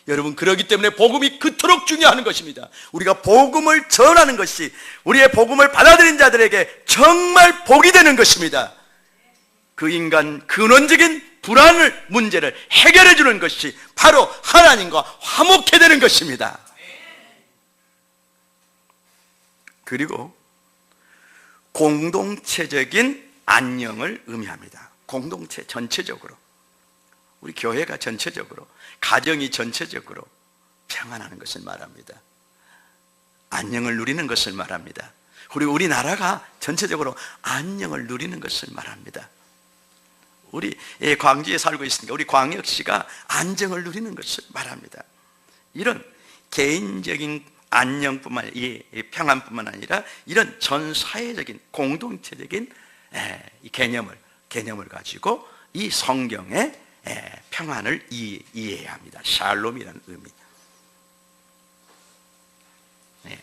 여러분, 그렇기 때문에 복음이 그토록 중요한 것입니다. 우리가 복음을 전하는 것이 우리의 복음을 받아들인 자들에게 정말 복이 되는 것입니다. 그 인간 근원적인 문제를 해결해 주는 것이 바로 하나님과 화목해 되는 것입니다. 그리고 공동체적인 안녕을 의미합니다. 공동체 전체적으로, 우리 교회가 전체적으로, 가정이 전체적으로 평안하는 것을 말합니다. 안녕을 누리는 것을 말합니다. 우리나라가 전체적으로 안녕을 누리는 것을 말합니다. 우리 광주에 살고 있으니까 우리 광역시가 안정을 누리는 것을 말합니다. 이런 개인적인 안녕뿐만 아니라, 이 평안뿐만 아니라 이런 전 사회적인 공동체적인 이 개념을 가지고 이 성경의 평안을 이해해야 합니다. 샬롬이라는 의미.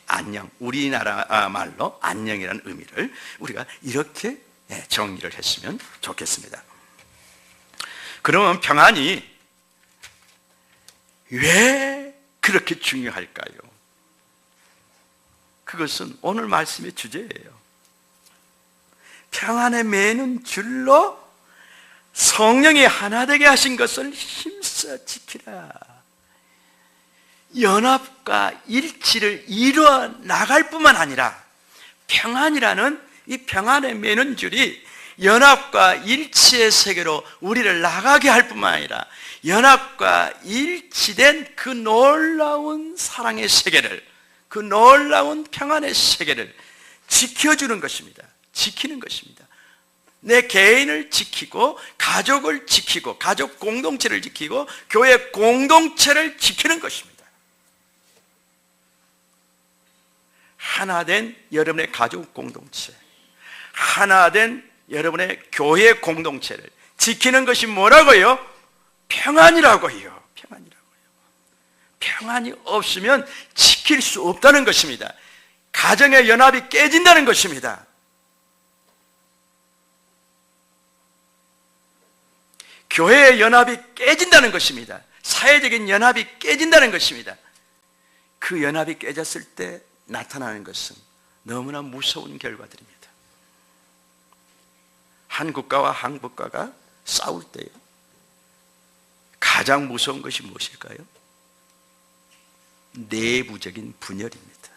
안녕, 우리나라 말로 안녕이라는 의미를 우리가 이렇게 정리를 했으면 좋겠습니다. 그러면 평안이 왜 그렇게 중요할까요? 그것은 오늘 말씀의 주제예요. 평안에 매는 줄로 성령이 하나 되게 하신 것을 힘써 지키라. 연합과 일치를 이루어 나갈 뿐만 아니라 평안이라는 이 평안에 매는 줄이 연합과 일치의 세계로 우리를 나가게 할 뿐만 아니라 연합과 일치된 그 놀라운 사랑의 세계를, 그 놀라운 평안의 세계를 지켜주는 것입니다. 지키는 것입니다. 내 개인을 지키고 가족을 지키고 가족 공동체를 지키고 교회 공동체를 지키는 것입니다. 하나된 여러분의 가족 공동체, 하나된 여러분의 교회 공동체를 지키는 것이 뭐라고요? 평안이라고요. 평안이라고요. 평안이 없으면 지킬 수 없다는 것입니다. 가정의 연합이 깨진다는 것입니다. 교회의 연합이 깨진다는 것입니다. 사회적인 연합이 깨진다는 것입니다. 그 연합이 깨졌을 때 나타나는 것은 너무나 무서운 결과들입니다. 한 국가와 한 국가가 싸울 때요, 가장 무서운 것이 무엇일까요? 내부적인 분열입니다.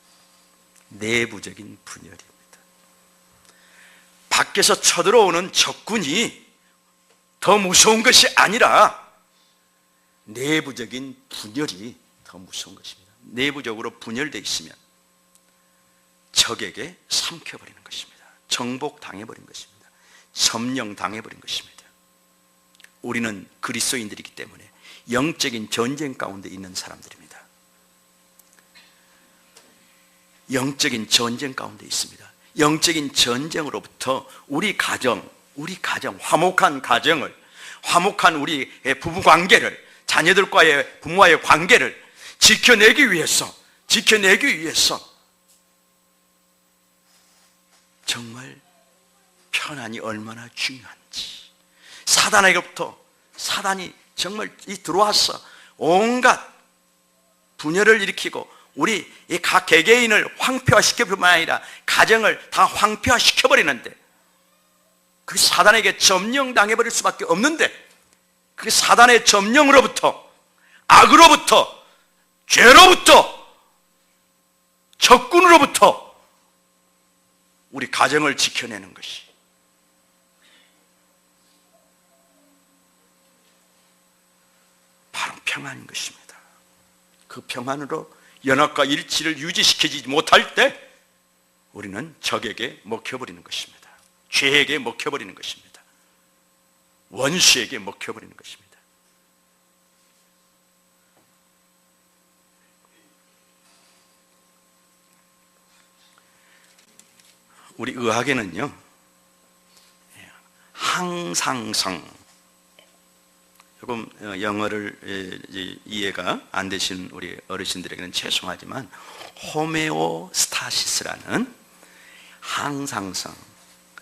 내부적인 분열입니다. 밖에서 쳐들어오는 적군이 더 무서운 것이 아니라 내부적인 분열이 더 무서운 것입니다. 내부적으로 분열되어 있으면 적에게 삼켜버리는 것입니다. 정복당해버린 것입니다. 점령당해버린 것입니다. 우리는 그리스도인들이기 때문에 영적인 전쟁 가운데 있는 사람들입니다. 영적인 전쟁 가운데 있습니다. 영적인 전쟁으로부터 우리 가정, 화목한 가정을, 화목한 우리 부부관계를, 자녀들과의 부모와의 관계를 지켜내기 위해서 정말 평안이 얼마나 중요한지, 사단이 정말 들어와서 온갖 분열을 일으키고 우리 각 개개인을 황폐화시킬 뿐만 아니라 가정을 다 황폐화시켜버리는데, 그 사단에게 점령당해버릴 수밖에 없는데, 그 사단의 점령으로부터, 악으로부터, 죄로부터, 적군으로부터 우리 가정을 지켜내는 것이 바로 평안인 것입니다. 그 평안으로 연합과 일치를 유지시키지 못할 때 우리는 적에게 먹혀버리는 것입니다. 죄에게 먹혀버리는 것입니다. 원수에게 먹혀버리는 것입니다. 우리 의학에는요, 항상성, 조금 영어를 이해가 안 되신 우리 어르신들에게는 죄송하지만 호메오스타시스라는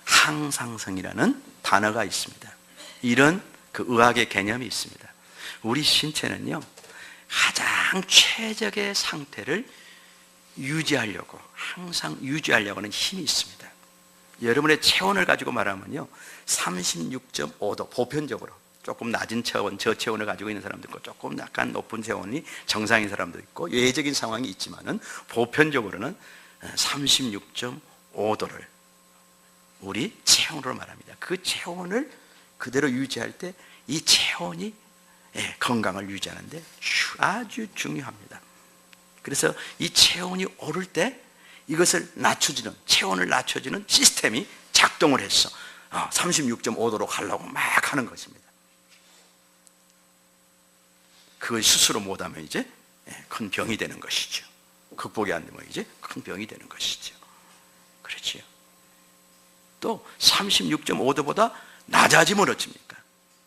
항상성이라는 단어가 있습니다. 이런 그 의학의 개념이 있습니다. 우리 신체는요, 가장 최적의 상태를 항상 유지하려고 하는 힘이 있습니다. 여러분의 체온을 가지고 말하면요, 36.5도, 보편적으로 조금 낮은 체온, 저체온을 가지고 있는 사람도 있고 조금 약간 높은 체온이 정상인 사람도 있고 예외적인 상황이 있지만은 보편적으로는 36.5도를 우리 체온으로 말합니다. 그 체온을 그대로 유지할 때 이 체온이 건강을 유지하는데 아주 중요합니다. 그래서 이 체온이 오를 때 이것을 체온을 낮춰주는 시스템이 작동을 해서 36.5도로 가려고 막 하는 것입니다. 그걸 스스로 못하면 이제 큰 병이 되는 것이죠. 극복이 안 되면 이제 큰 병이 되는 것이죠. 그렇지요. 또 36.5도보다 낮아지면 어쩝니까?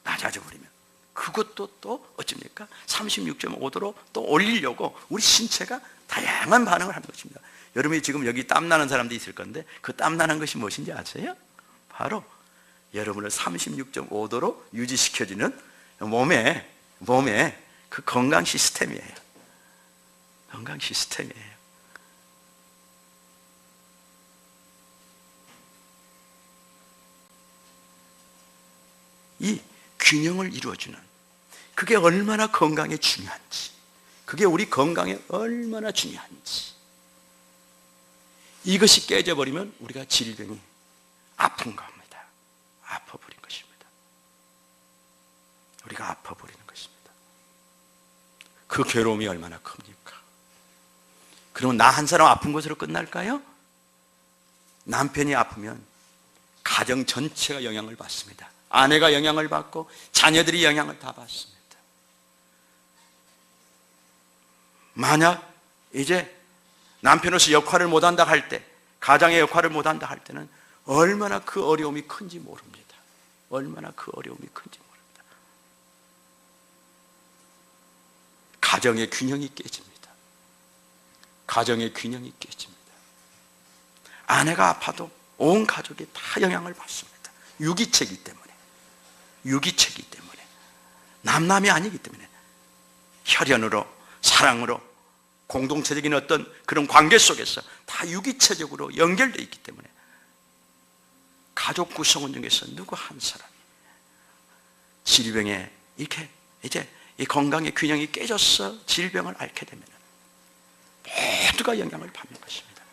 낮아져 버리면 그것도 또 어쩝니까? 36.5도로 또 올리려고 우리 신체가 다양한 반응을 하는 것입니다. 여러분이 지금 여기 땀나는 사람도 있을 건데 그 땀나는 것이 무엇인지 아세요? 바로 여러분을 36.5도로 유지시켜주는 몸의 그 건강 시스템이에요. 건강 시스템이에요. 이 균형을 이루어주는 그게 얼마나 건강에 중요한지, 그게 우리 건강에 얼마나 중요한지, 이것이 깨져버리면 우리가 질병이 아픈 겁니다. 아파버린 것입니다. 우리가 아파버리는 것입니다. 그 괴로움이 얼마나 큽니까? 그러면 나 한 사람 아픈 것으로 끝날까요? 남편이 아프면 가정 전체가 영향을 받습니다. 아내가 영향을 받고 자녀들이 영향을 다 받습니다. 만약 이제 남편으로서 역할을 못한다 할 때, 가장의 역할을 못한다 할 때는 얼마나 그 어려움이 큰지 모릅니다. 얼마나 그 어려움이 큰지 모릅니다. 가정의 균형이 깨집니다. 가정의 균형이 깨집니다. 아내가 아파도 온 가족이 다 영향을 받습니다. 유기체이기 때문에, 유기체이기 때문에, 남남이 아니기 때문에, 혈연으로, 사랑으로, 공동체적인 어떤 그런 관계 속에서 다 유기체적으로 연결되어 있기 때문에 가족 구성원 중에서 누구 한 사람이 질병에 이렇게 이제 이 건강의 균형이 깨져서 질병을 앓게 되면 모두가 영향을 받는 것입니다.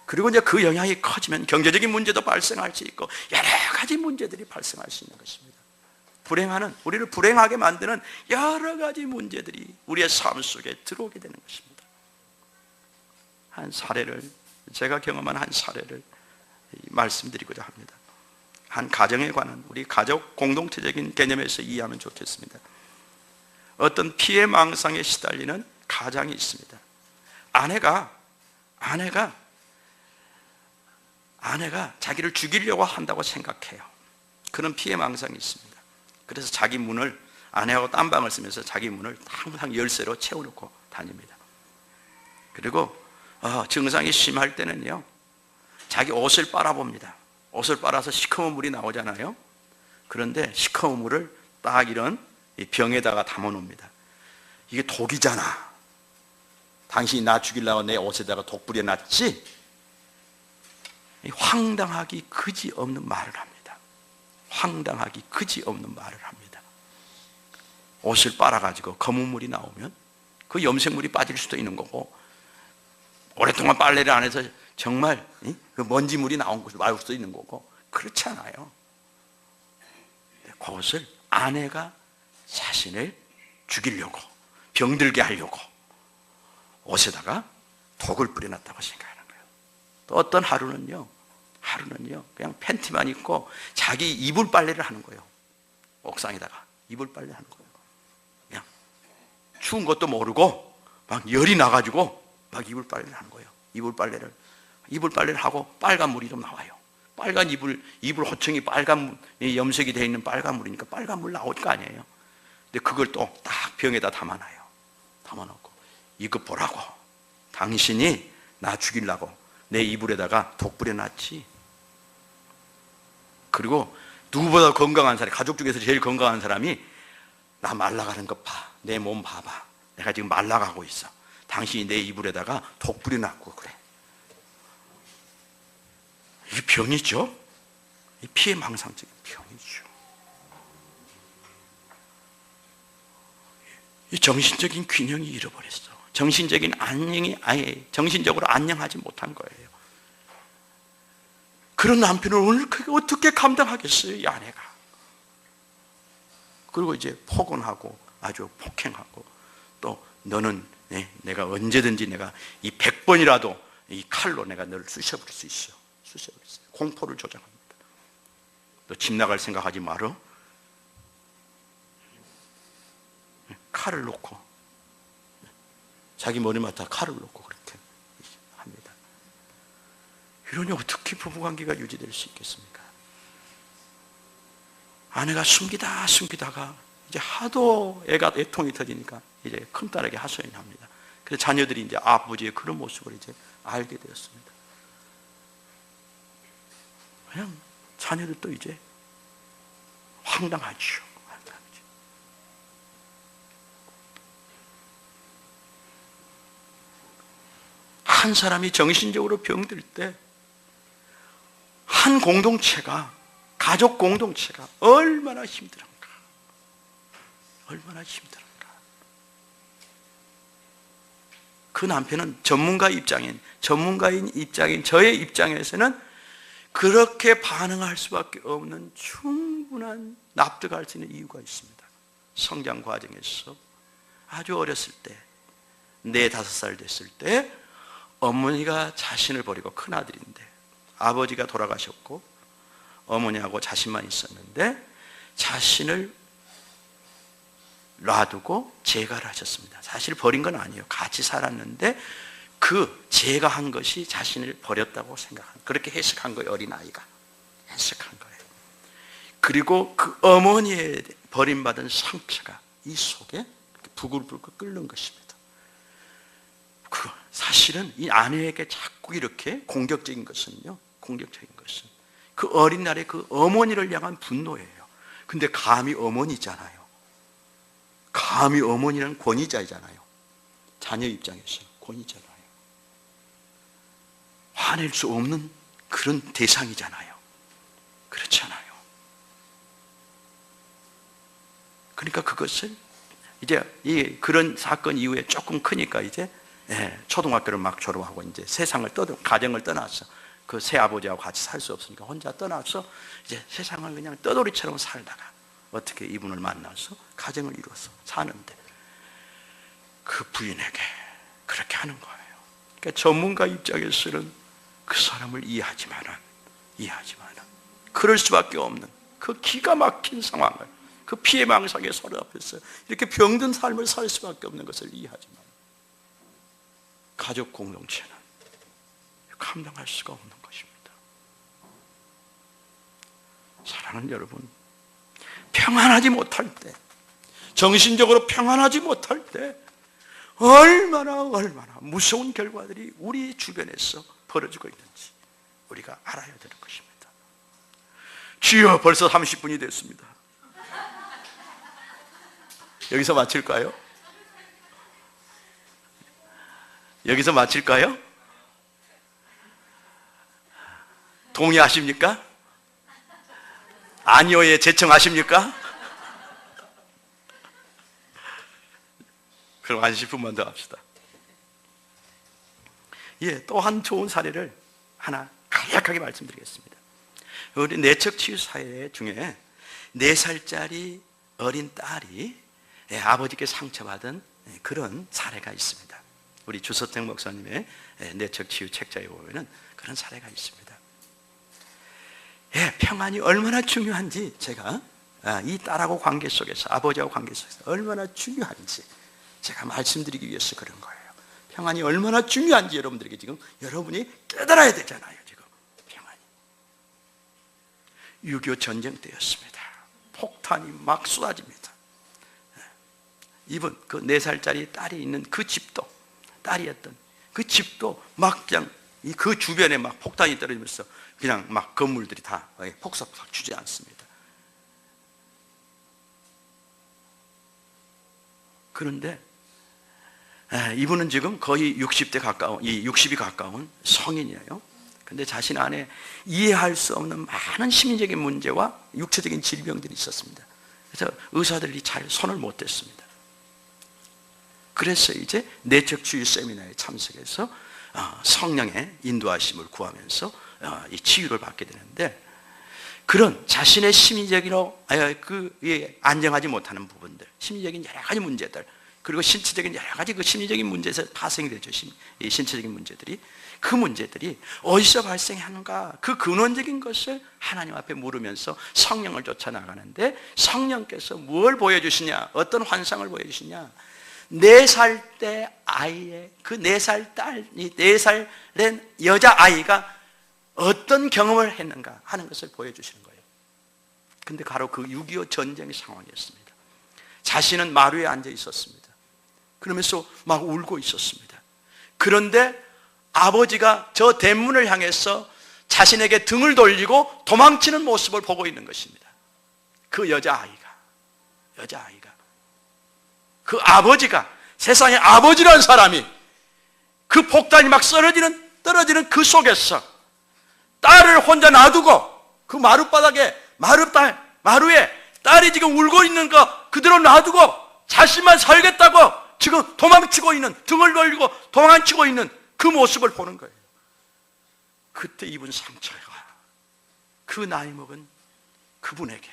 그리고 이제 그 영향이 커지면 경제적인 문제도 발생할 수 있고 여러 가지 문제들이 발생할 수 있는 것입니다. 우리를 불행하게 만드는 여러 가지 문제들이 우리의 삶 속에 들어오게 되는 것입니다. 한 사례를, 제가 경험한 한 사례를 말씀드리고자 합니다. 한 가정에 관한, 우리 가족 공동체적인 개념에서 이해하면 좋겠습니다. 어떤 피해망상에 시달리는 가장이 있습니다. 아내가 자기를 죽이려고 한다고 생각해요. 그런 피해망상이 있습니다. 그래서 자기 문을, 아내하고 딴방을 쓰면서 자기 문을 항상 열쇠로 채워놓고 다닙니다. 그리고 증상이 심할 때는요, 자기 옷을 빨아봅니다. 옷을 빨아서 시커먼 물이 나오잖아요. 그런데 시커먼 물을 딱 이런 병에다가 담아놓습니다. 이게 독이잖아. 당신이 나 죽이려고 내 옷에다가 독 뿌려놨지? 황당하기 그지없는 말을 합니다. 황당하기 그지없는 말을 합니다. 옷을 빨아가지고 검은 물이 나오면 그 염색물이 빠질 수도 있는 거고, 오랫동안 빨래를 안 해서 정말 그 먼지물이 나온 것을 막을 수도 있는 거고, 그렇잖아요. 그것을 아내가 자신을 죽이려고, 병들게 하려고 옷에다가 독을 뿌려놨다고 생각하는 거예요. 또 어떤 하루는요 그냥 팬티만 입고 자기 이불 빨래를 하는 거예요. 옥상에다가 이불 빨래 하는 거예요. 그냥 추운 것도 모르고 막 열이 나가지고 막 이불 빨래를 하는 거예요. 이불 빨래를 하고 빨간 물이 좀 나와요. 빨간 이불 호청이 빨간 염색이 되어 있는 빨간 물이니까 빨간 물 나올 거 아니에요. 근데 그걸 또 딱 병에다 담아놔요. 담아놓고, 이거 보라고, 당신이 나 죽이려고 내 이불에다가 독 뿌려놨지. 그리고 누구보다 건강한 사람, 가족 중에서 제일 건강한 사람이 나 말라가는 것 봐. 내 몸 봐봐. 내가 지금 말라가고 있어. 당신이 내 이불에다가 독 뿌려놨고 그래. 이게 병이죠. 이 피해망상적인 병이죠. 이 정신적인 균형이 잃어버렸어. 정신적인 안녕이 아예 정신적으로 안녕하지 못한 거예요. 그런 남편을 오늘 어떻게 감당하겠어요, 이 아내가. 그리고 이제 폭언하고 아주 폭행하고, 또 너는 내가 언제든지 내가 이 100번이라도 이 칼로 내가 너를 쑤셔버릴 수 있어. 쑤셔버렸어요. 공포를 조장합니다. 너 집 나갈 생각하지 말어. 칼을 놓고, 자기 머리맡에 칼을 놓고 그렇게 합니다. 이러니 어떻게 부부관계가 유지될 수 있겠습니까? 아내가 숨기다가 이제 하도 애가 애통이 터지니까 이제 큰딸에게 하소연을 합니다. 그래서 자녀들이 이제 아버지의 그런 모습을 이제 알게 되었습니다. 그냥 자녀들도 이제 황당하죠. 한 사람이 정신적으로 병들 때 한 공동체가, 가족 공동체가 얼마나 힘들은가. 얼마나 힘들은가. 그 남편은 전문가인 입장인 저의 입장에서는 그렇게 반응할 수밖에 없는 충분한 납득할 수 있는 이유가 있습니다. 성장 과정에서 아주 어렸을 때, 4, 5살 됐을 때 어머니가 자신을 버리고, 큰아들인데 아버지가 돌아가셨고 어머니하고 자신만 있었는데 자신을 놔두고 재가를 하셨습니다. 사실 버린 건 아니에요. 같이 살았는데 그 제가 한 것이 자신을 버렸다고 생각한, 그렇게 해석한 거예요. 어린아이가 해석한 거예요. 그리고 그 어머니의 버림받은 상처가 이 속에 부글부글 끓는 것입니다. 사실은 이 아내에게 자꾸 이렇게 공격적인 것은 그 어린 날에 그 어머니를 향한 분노예요. 근데 감히 어머니잖아요. 감히 어머니는 권위자이잖아요. 자녀 입장에서 권위잖아요. 화낼 수 없는 그런 대상이잖아요. 그렇잖아요. 그러니까 그것을 이제 그런 사건 이후에 조금 크니까 이제 초등학교를 막 졸업하고 이제 가정을 떠나서 그 새아버지하고 같이 살 수 없으니까 혼자 떠나서 이제 세상을 그냥 떠돌이처럼 살다가 어떻게 이분을 만나서 가정을 이루어서 사는데 그 부인에게 그렇게 하는 거예요. 그러니까 전문가 입장에서는 그 사람을 이해하지만은 그럴 수밖에 없는 그 기가 막힌 상황을, 그 피해망상의 서로 앞에서 이렇게 병든 삶을 살 수밖에 없는 것을 이해하지만 가족 공동체는 감당할 수가 없는 것입니다. 사랑하는 여러분, 평안하지 못할 때, 정신적으로 평안하지 못할 때 얼마나 무서운 결과들이 우리 주변에서 벌어지고 있는지 우리가 알아야 되는 것입니다. 주여, 벌써 30분이 됐습니다. 여기서 마칠까요? 여기서 마칠까요? 동의하십니까? 아니오에 제청하십니까? 그럼 한 10분만 더 합시다. 또 한 좋은 사례를 하나 간략하게 말씀드리겠습니다. 우리 내척치유 사회 중에 4살짜리 어린 딸이 아버지께 상처받은 그런 사례가 있습니다. 우리 주서택 목사님의 내척치유 책자에 보면 그런 사례가 있습니다. 평안이 얼마나 중요한지 제가 이 딸하고 관계 속에서, 아버지하고 관계 속에서 얼마나 중요한지 제가 말씀드리기 위해서 그런 거예요. 평안이 얼마나 중요한지 여러분들에게 지금 여러분이 깨달아야 되잖아요. 지금 평안이 6.25 전쟁 때였습니다. 폭탄이 막 쏟아집니다. 이분 그 4살짜리 딸이 있는 그 집도, 딸이었던 그 집도 막 그냥 그 주변에 막 폭탄이 떨어지면서 그냥 막 건물들이 다 폭삭폭삭 주지 않습니다. 그런데 이분은 지금 거의 60이 가까운 성인이에요. 근데 자신 안에 이해할 수 없는 많은 심리적인 문제와 육체적인 질병들이 있었습니다. 그래서 의사들이 잘 손을 못 댔습니다. 그래서 이제 내적주의 세미나에 참석해서 성령의 인도하심을 구하면서 이 치유를 받게 되는데, 그런 자신의 심리적으로 안정하지 못하는 부분들, 심리적인 여러 가지 문제들, 그리고 신체적인 여러 가지 그 심리적인 문제에서 파생되죠. 이 신체적인 문제들이, 그 문제들이 어디서 발생하는가, 그 근원적인 것을 하나님 앞에 물으면서 성령을 쫓아 나가는데, 성령께서 뭘 보여주시냐, 어떤 환상을 보여주시냐, 4살 때 아이의, 그 4살 딸, 4살 된 여자아이가 어떤 경험을 했는가 하는 것을 보여주시는 거예요. 근데 바로 그 6.25 전쟁의 상황이었습니다. 자신은 마루에 앉아 있었습니다. 그러면서 막 울고 있었습니다. 그런데 아버지가 저 대문을 향해서 자신에게 등을 돌리고 도망치는 모습을 보고 있는 것입니다. 그 여자아이가 그 아버지가, 세상에 아버지라는 사람이 그 폭탄이 막 떨어지는 그 속에서 딸을 혼자 놔두고 그 마룻바닥에, 마루에 딸이 지금 울고 있는 거 그대로 놔두고 자신만 살겠다고 지금 도망치고 있는, 등을 돌리고 도망치고 있는 그 모습을 보는 거예요. 그때 입은 상처가 그 나이 먹은 그분에게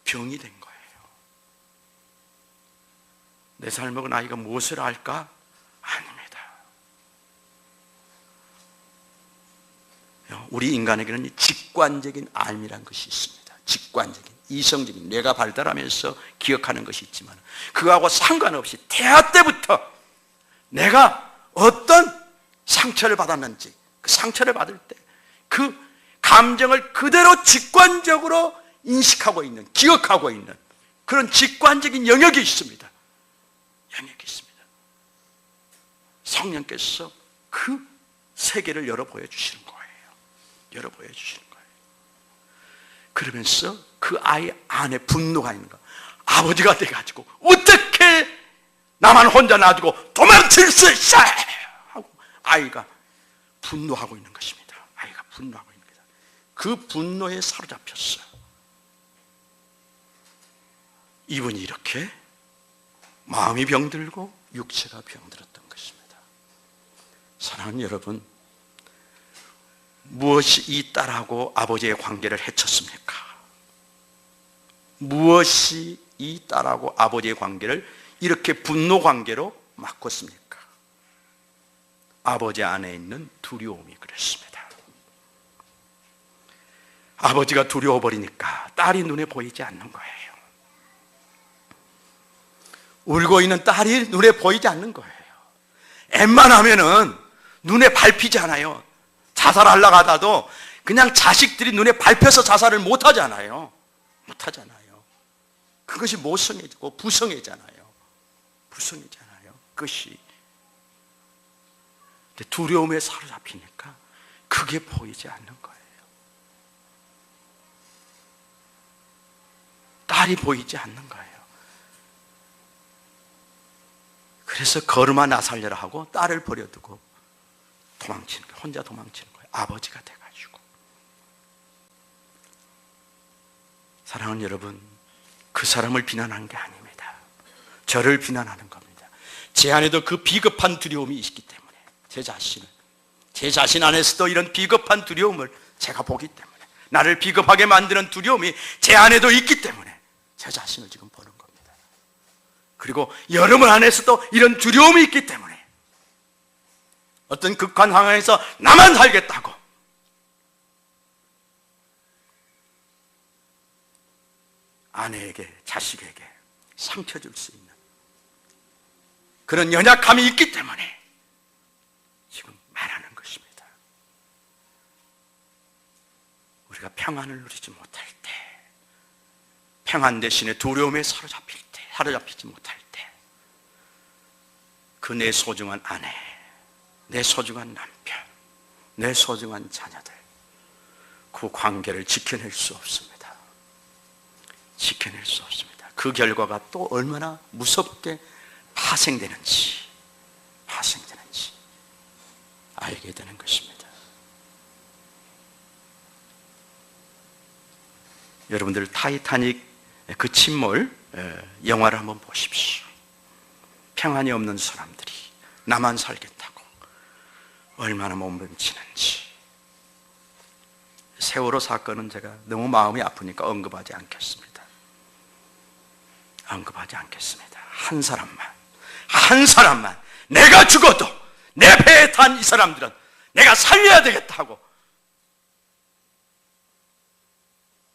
병이 된 거예요. 4살 먹은 아이가 무엇을 알까? 아닙니다. 우리 인간에게는 직관적인 알미란 것이 있습니다. 직관적인, 이성적인, 뇌가 발달하면서 기억하는 것이 있지만, 그거하고 상관없이 태아 때부터 내가 어떤 상처를 받았는지, 그 상처를 받을 때 그 감정을 그대로 직관적으로 인식하고 있는, 기억하고 있는 그런 직관적인 영역이 있습니다. 성령께서 그 세계를 열어 보여주시는 거예요. 그러면서 그 아이 안에 분노가 있는 거. 아버지가 돼가지고 어떻게 나만 혼자 놔두고 도망칠 수 있어! 하고 아이가 분노하고 있는 것입니다. 그 분노에 사로잡혔어요. 이분이 이렇게 마음이 병들고 육체가 병들었던 것입니다. 사랑하는 여러분, 무엇이 이 딸하고 아버지의 관계를 해쳤습니까? 무엇이 이 딸하고 아버지의 관계를 이렇게 분노 관계로 바꿨습니까? 아버지 안에 있는 두려움이 그랬습니다. 아버지가 두려워버리니까 딸이 눈에 보이지 않는 거예요. 울고 있는 딸이 눈에 보이지 않는 거예요. 웬만하면은 눈에 밟히지 않아요. 자살하려고 하다도 그냥 자식들이 눈에 밟혀서 자살을 못하잖아요. 그것이 모성애고 부성애잖아요. 그것이. 근데 두려움에 사로잡히니까 그게 보이지 않는 거예요. 딸이 보이지 않는 거예요. 그래서 걸음아 나 살려라 하고 딸을 버려두고 도망치는 거예요. 혼자 도망치는 거예요. 아버지가 돼가지고. 사랑하는 여러분, 그 사람을 비난하는 게 아닙니다. 저를 비난하는 겁니다. 제 안에도 그 비겁한 두려움이 있기 때문에, 제 자신 안에서도 이런 비겁한 두려움을 제가 보기 때문에, 나를 비겁하게 만드는 두려움이 제 안에도 있기 때문에 제 자신을 지금 보는 겁니다. 그리고 여러분 안에서도 이런 두려움이 있기 때문에 어떤 극한 상황에서 나만 살겠다고 아내에게, 자식에게 상처 줄 수 있는 그런 연약함이 있기 때문에 지금 말하는 것입니다. 우리가 평안을 누리지 못할 때, 평안 대신에 두려움에 사로잡히지 못할 때, 그 내 소중한 아내, 내 소중한 남편, 내 소중한 자녀들, 그 관계를 지켜낼 수 없습니다. 그 결과가 또 얼마나 무섭게 파생되는지 알게 되는 것입니다. 여러분들 타이타닉 그 침몰 영화를 한번 보십시오. 평안이 없는 사람들이 나만 살겠다고 얼마나 몸부림치는지. 세월호 사건은 제가 너무 마음이 아프니까 언급하지 않겠습니다. 한 사람만, 한 사람만 내가 죽어도 내 배에 탄 이 사람들은 내가 살려야 되겠다 하고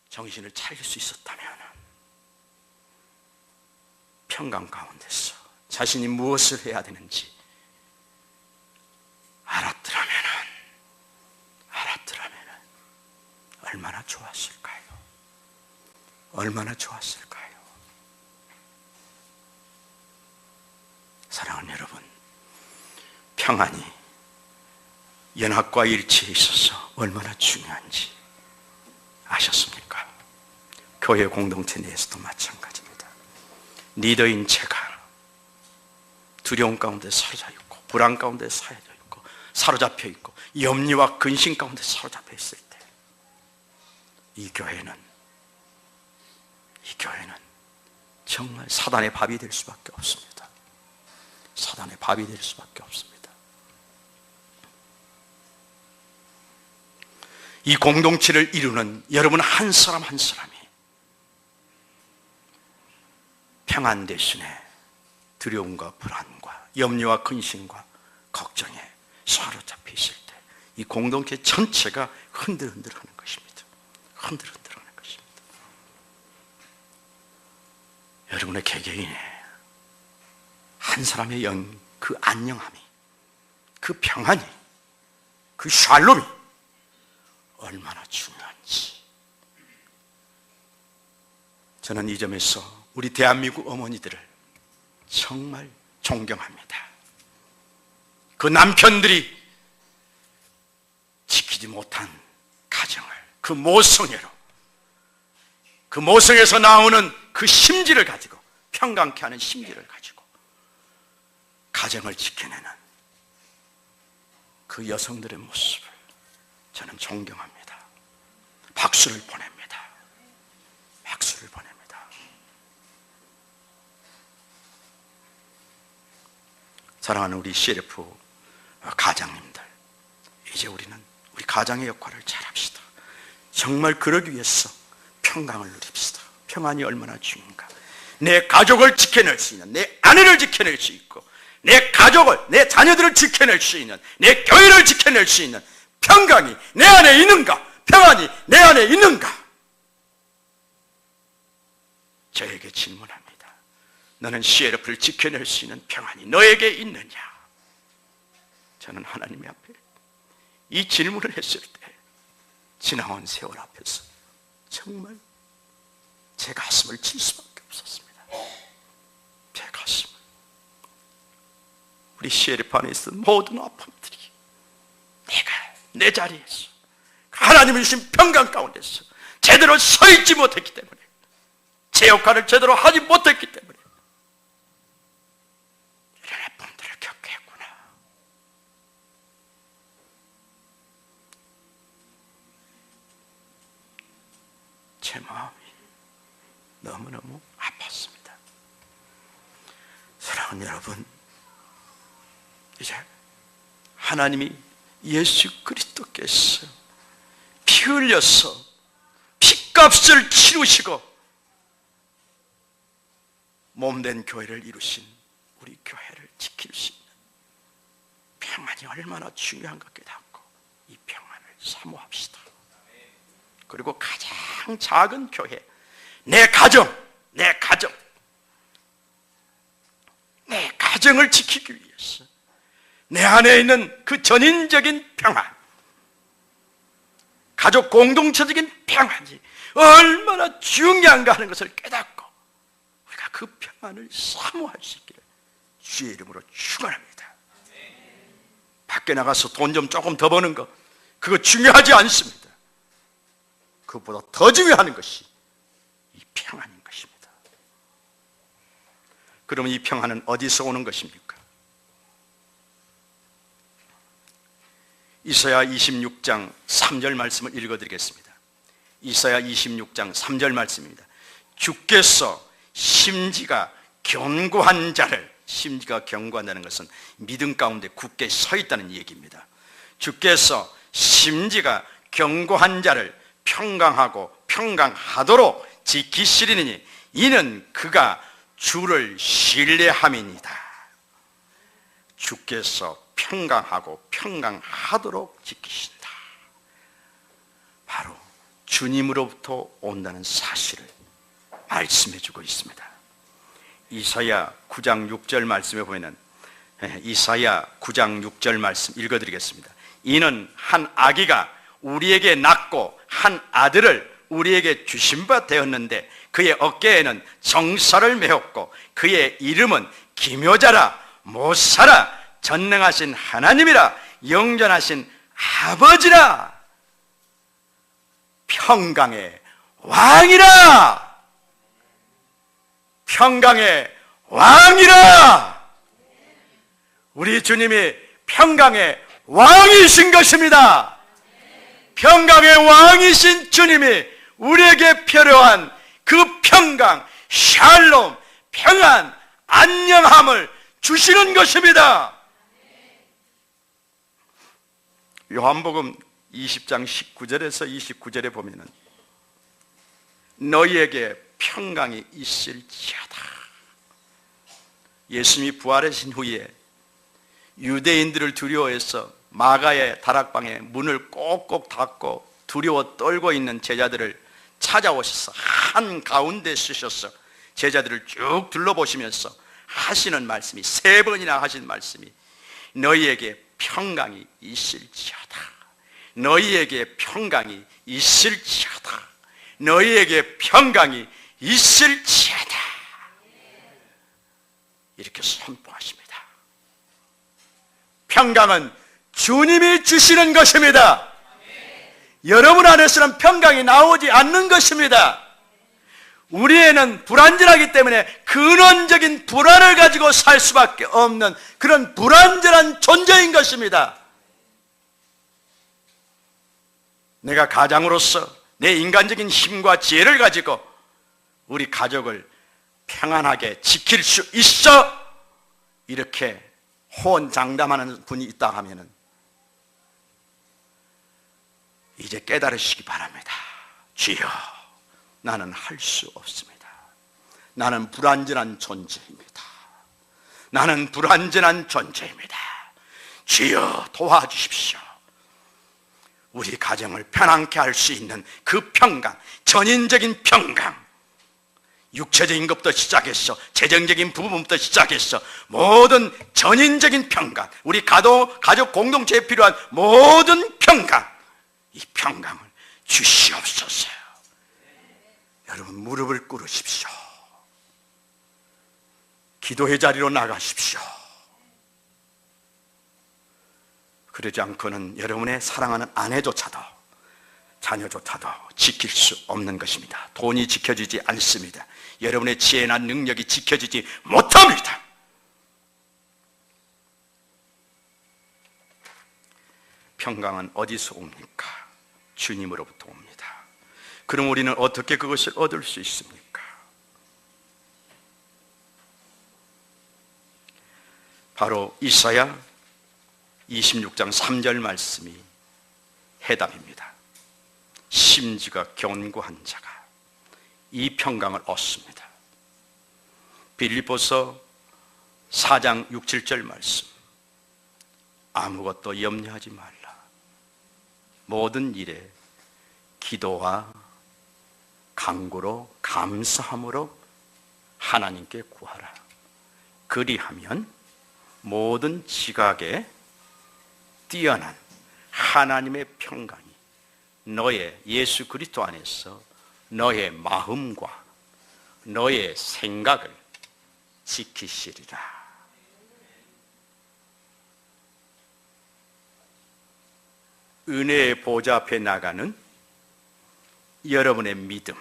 정신을 차릴 수 있었다면 평강 가운데서 자신이 무엇을 해야 되는지 알았더라면 얼마나 좋았을까요? 얼마나 좋았을까요? 사랑하는 여러분, 평안이 연합과 일치에 있어서 얼마나 중요한지 아셨습니까? 교회 공동체 내에서도 마찬가지입니다. 리더인 제가 두려움 가운데 사로잡혀 있고 불안 가운데 사로잡혀 있고 염려와 근심 가운데 사로잡혀 있을 때 이 교회는 정말 사단의 밥이 될 수밖에 없습니다. 사단의 밥이 될 수밖에 없습니다. 이 공동체를 이루는 여러분 한 사람 한 사람이 평안 대신에 두려움과 불안과 염려와 근심과 걱정에 사로잡혀 있을 때 이 공동체 전체가 흔들흔들하는 것입니다. 흔들흔들하는 것입니다. 여러분의 개개인의 한 사람의 그 안녕함이, 그 평안이, 그 샬롬이 얼마나 중요한지 저는 이 점에서 우리 대한민국 어머니들을 정말 존경합니다. 그 남편들이 지키지 못한 가정을 그 모성애로, 그 모성에서 나오는 그 심지를 가지고, 평강케 하는 심지를 가지고 가정을 지켜내는 그 여성들의 모습을 저는 존경합니다. 박수를 보냅니다. 박수를 보냅니다. 사랑하는 우리 CLF 가장님들, 이제 우리는 우리 가장의 역할을 잘합시다. 정말 그러기 위해서 평강을 누립시다. 평안이 얼마나 중요한가. 내 가족을 지켜낼 수 있는, 내 아내를 지켜낼 수 있고, 내 가족을, 내 자녀들을 지켜낼 수 있는, 내 교회를 지켜낼 수 있는 평강이 내 안에 있는가? 평안이 내 안에 있는가? 저에게 질문합니다. 너는 CLF를 지켜낼 수 있는 평안이 너에게 있느냐? 저는 하나님 앞에 이 질문을 했을 때 지나온 세월 앞에서 정말 제 가슴을 칠 수밖에 없었습니다. 제 가슴을. 우리 CLF 안에 있는 모든 아픔들이 내가 내 자리에서 하나님이 주신 평강 가운데서 제대로 서 있지 못했기 때문에, 제 역할을 제대로 하지 못했기 때문에 이런 아픔들을 겪게 했구나. 제 마음이 너무너무 아팠습니다. 사랑하는 여러분, 이제 하나님이 예수 그리스도께서 피 흘려서 피값을 치르시고 몸된 교회를 이루신 우리 교회를 지킬 수 있는 평안이 얼마나 중요한가 깨닫고 이 평안을 사모합시다. 그리고 가장 작은 교회, 내 가정을 지키기 위해서 내 안에 있는 그 전인적인 평안, 가족 공동체적인 평안이 얼마나 중요한가 하는 것을 깨닫고 우리가 그 평안을 사모할 수 있기를 주의 이름으로 축원합니다. 밖에 나가서 돈 좀 조금 더 버는 거, 그거 중요하지 않습니다. 그것보다 더 중요한 것이 이 평안인 것입니다. 그러면 이 평안은 어디서 오는 것입니까? 이사야 26장 3절 말씀을 읽어드리겠습니다. 이사야 26장 3절 말씀입니다. 주께서 심지가 견고한 자를, 심지가 견고한다는 것은 믿음 가운데 굳게 서 있다는 얘기입니다. 주께서 심지가 견고한 자를 평강하고 평강하도록 지키시리니 이는 그가 주를 신뢰함이니이다. 주께서 평강하고 평강하도록 지키신다. 바로 주님으로부터 온다는 사실을 말씀해 주고 있습니다. 이사야 9장 6절 말씀에 보면은, 이사야 9장 6절 말씀 읽어드리겠습니다. 이는 한 아기가 우리에게 낳고 한 아들을 우리에게 주신 바 되었는데 그의 어깨에는 정사를 메었고 그의 이름은 기묘자라 못살아 전능하신 하나님이라 영전하신 아버지라 평강의 왕이라. 평강의 왕이라. 우리 주님이 평강의 왕이신 것입니다. 평강의 왕이신 주님이 우리에게 필요한 그 평강, 샬롬, 평안, 안녕함을 주시는 것입니다. 요한복음 20장 19절에서 29절에 보면은 너희에게 평강이 있을지어다. 예수님이 부활하신 후에 유대인들을 두려워해서 마가의 다락방에 문을 꼭꼭 닫고 두려워 떨고 있는 제자들을 찾아오셔서 한가운데 쓰셔서 제자들을 쭉 둘러보시면서 하시는 말씀이, 3번이나 하신 말씀이 너희에게 평강이 있을지어다. 너희에게 평강이 있을지어다. 너희에게 평강이 있을지어다. 이렇게 선포하십니다. 평강은 주님이 주시는 것입니다. 여러분 안에서는 평강이 나오지 않는 것입니다. 우리에는 불안전하기 때문에 근원적인 불안을 가지고 살 수밖에 없는 그런 불안전한 존재인 것입니다. 내가 가장으로서 내 인간적인 힘과 지혜를 가지고 우리 가족을 평안하게 지킬 수 있어, 이렇게 호언장담하는 분이 있다 하면은 이제 깨달으시기 바랍니다. 주여, 나는 할 수 없습니다. 나는 불완전한 존재입니다. 나는 불완전한 존재입니다. 주여 도와주십시오. 우리 가정을 편안케 할 수 있는 그 평강, 전인적인 평강, 육체적인 것부터 시작해서 재정적인 부분부터 시작해서 모든 전인적인 평강, 우리 가족 공동체에 필요한 모든 평강, 이 평강을 주시옵소서. 여러분 무릎을 꿇으십시오. 기도의 자리로 나가십시오. 그러지 않고는 여러분의 사랑하는 아내조차도 자녀조차도 지킬 수 없는 것입니다. 돈이 지켜주지 않습니다. 여러분의 지혜나 능력이 지켜주지 못합니다. 평강은 어디서 옵니까? 주님으로부터 옵니다. 그럼 우리는 어떻게 그것을 얻을 수 있습니까? 바로 이사야 26장 3절 말씀이 해답입니다. 심지가 견고한 자가 이 평강을 얻습니다. 빌립보서 4장 6, 7절 말씀, 아무것도 염려하지 말라. 모든 일에 기도와 간구로 감사함으로 하나님께 구하라. 그리하면 모든 지각에 뛰어난 하나님의 평강이 너의 예수 그리스도 안에서 너의 마음과 너의 생각을 지키시리라. 은혜의 보좌 앞에 나가는 여러분의 믿음,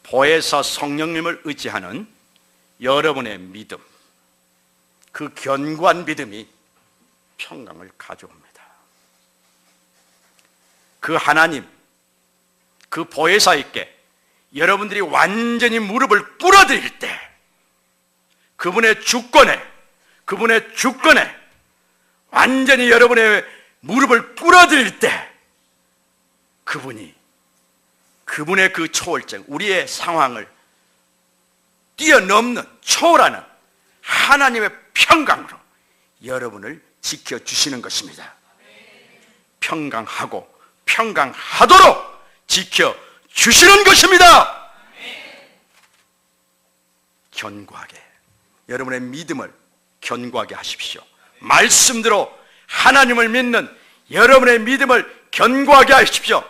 보혜사 성령님을 의지하는 여러분의 믿음, 그 견고한 믿음이 평강을 가져옵니다. 그 하나님, 그 보혜사에게 여러분들이 완전히 무릎을 꿇어드릴 때, 그분의 주권에 완전히 여러분의 무릎을 꿇어드릴 때, 그분의 그 초월적, 우리의 상황을 뛰어넘는, 초월하는 하나님의 평강으로 여러분을 지켜주시는 것입니다. 평강하고 평강하도록 지켜주시는 것입니다. 견고하게, 여러분의 믿음을 견고하게 하십시오. 말씀대로 하나님을 믿는 여러분의 믿음을 견고하게 하십시오.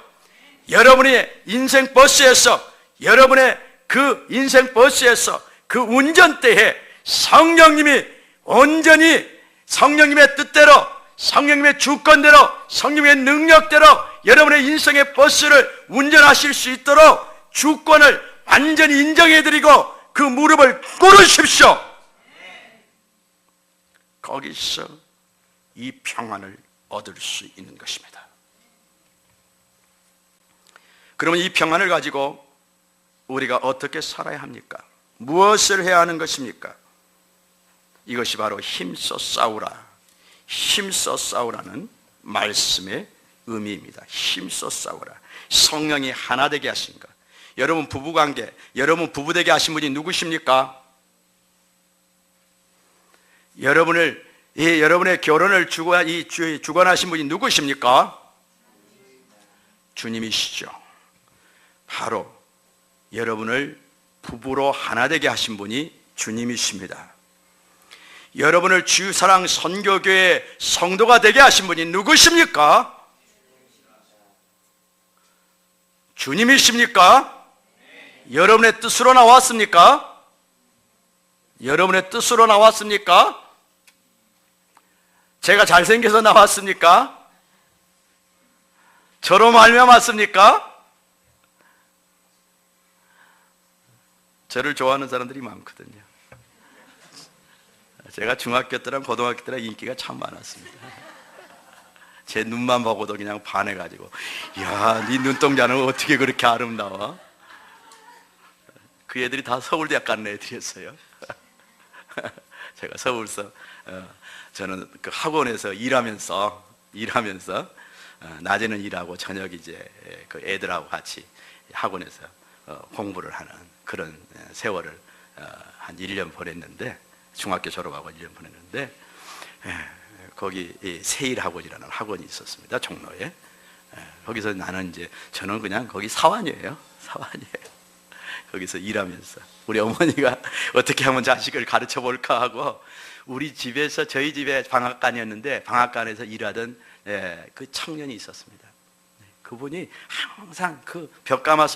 여러분의 인생 버스에서, 여러분의 그 인생 버스에서 그 운전대에 성령님이 온전히 성령님의 뜻대로, 성령님의 주권대로, 성령님의 능력대로 여러분의 인생의 버스를 운전하실 수 있도록 주권을 완전히 인정해드리고 그 무릎을 꿇으십시오. 거기서 이 평안을 얻을 수 있는 것입니다. 그러면 이 평안을 가지고 우리가 어떻게 살아야 합니까? 무엇을 해야 하는 것입니까? 이것이 바로 힘써 싸우라, 힘써 싸우라는 말씀의 의미입니다. 힘써 싸우라. 성령이 하나 되게 하신 것. 여러분 부부관계, 여러분 부부되게 하신 분이 누구십니까? 여러분의 결혼을 주관하신 분이 누구십니까? 주님이시죠. 바로 여러분을 부부로 하나 되게 하신 분이 주님이십니다. 여러분을 주사랑 선교교회 성도가 되게 하신 분이 누구십니까? 주님이십니까? 여러분의 뜻으로 나왔습니까? 여러분의 뜻으로 나왔습니까? 제가 잘생겨서 나왔습니까? 저로 말미암았습니까? 저를 좋아하는 사람들이 많거든요. 제가 중학교 때랑 고등학교 때랑 인기가 참 많았습니다. 제 눈만 보고도 그냥 반해가지고, 야, 네 눈동자는 어떻게 그렇게 아름다워? 그 애들이 다 서울대학 가는 애들이었어요. 제가 서울서 저는 그 학원에서 일하면서 낮에는 일하고 저녁 이제 그 애들하고 같이 학원에서 공부를 하는 그런 세월을 한 1년 보냈는데, 중학교 졸업하고 1년 보냈는데, 거기 세일학원이라는 학원이 있었습니다. 종로에. 거기서 저는 그냥 거기 사환이에요. 거기서 일하면서 우리 어머니가 어떻게 하면 자식을 가르쳐 볼까 하고, 우리 집에서, 저희 집에 방앗간이었는데 방앗간에서 일하던 그 청년이 있었습니다. 그분이 항상 그 벽가마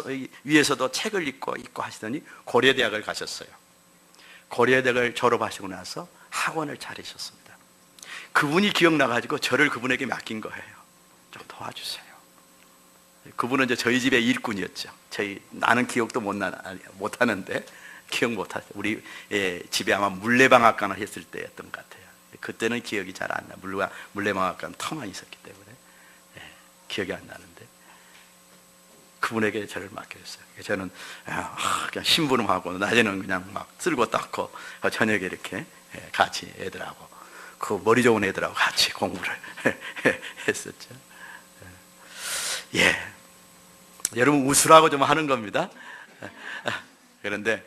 위에서도 책을 읽고 하시더니 고려대학을 가셨어요. 고려대학을 졸업하시고 나서 학원을 차리셨습니다. 그분이 기억나가지고 저를 그분에게 맡긴 거예요. 좀 도와주세요. 그분은 이제 저희 집의 일꾼이었죠. 나는 기억도 못하는데, 기억 못하죠. 우리 집에 아마 물레방앗간을 했을 때였던 것 같아요. 그때는 기억이 잘 안 나. 물레방앗간 터만 있었기 때문에 기억이 안 나는데, 그분에게 저를 맡겼어요. 저는 그냥 심부름하고 낮에는 그냥 막 쓸고 닦고 저녁에 이렇게 같이 애들하고, 그 머리 좋은 애들하고 같이 공부를 했었죠. 여러분 웃으라고 좀 하는 겁니다. 그런데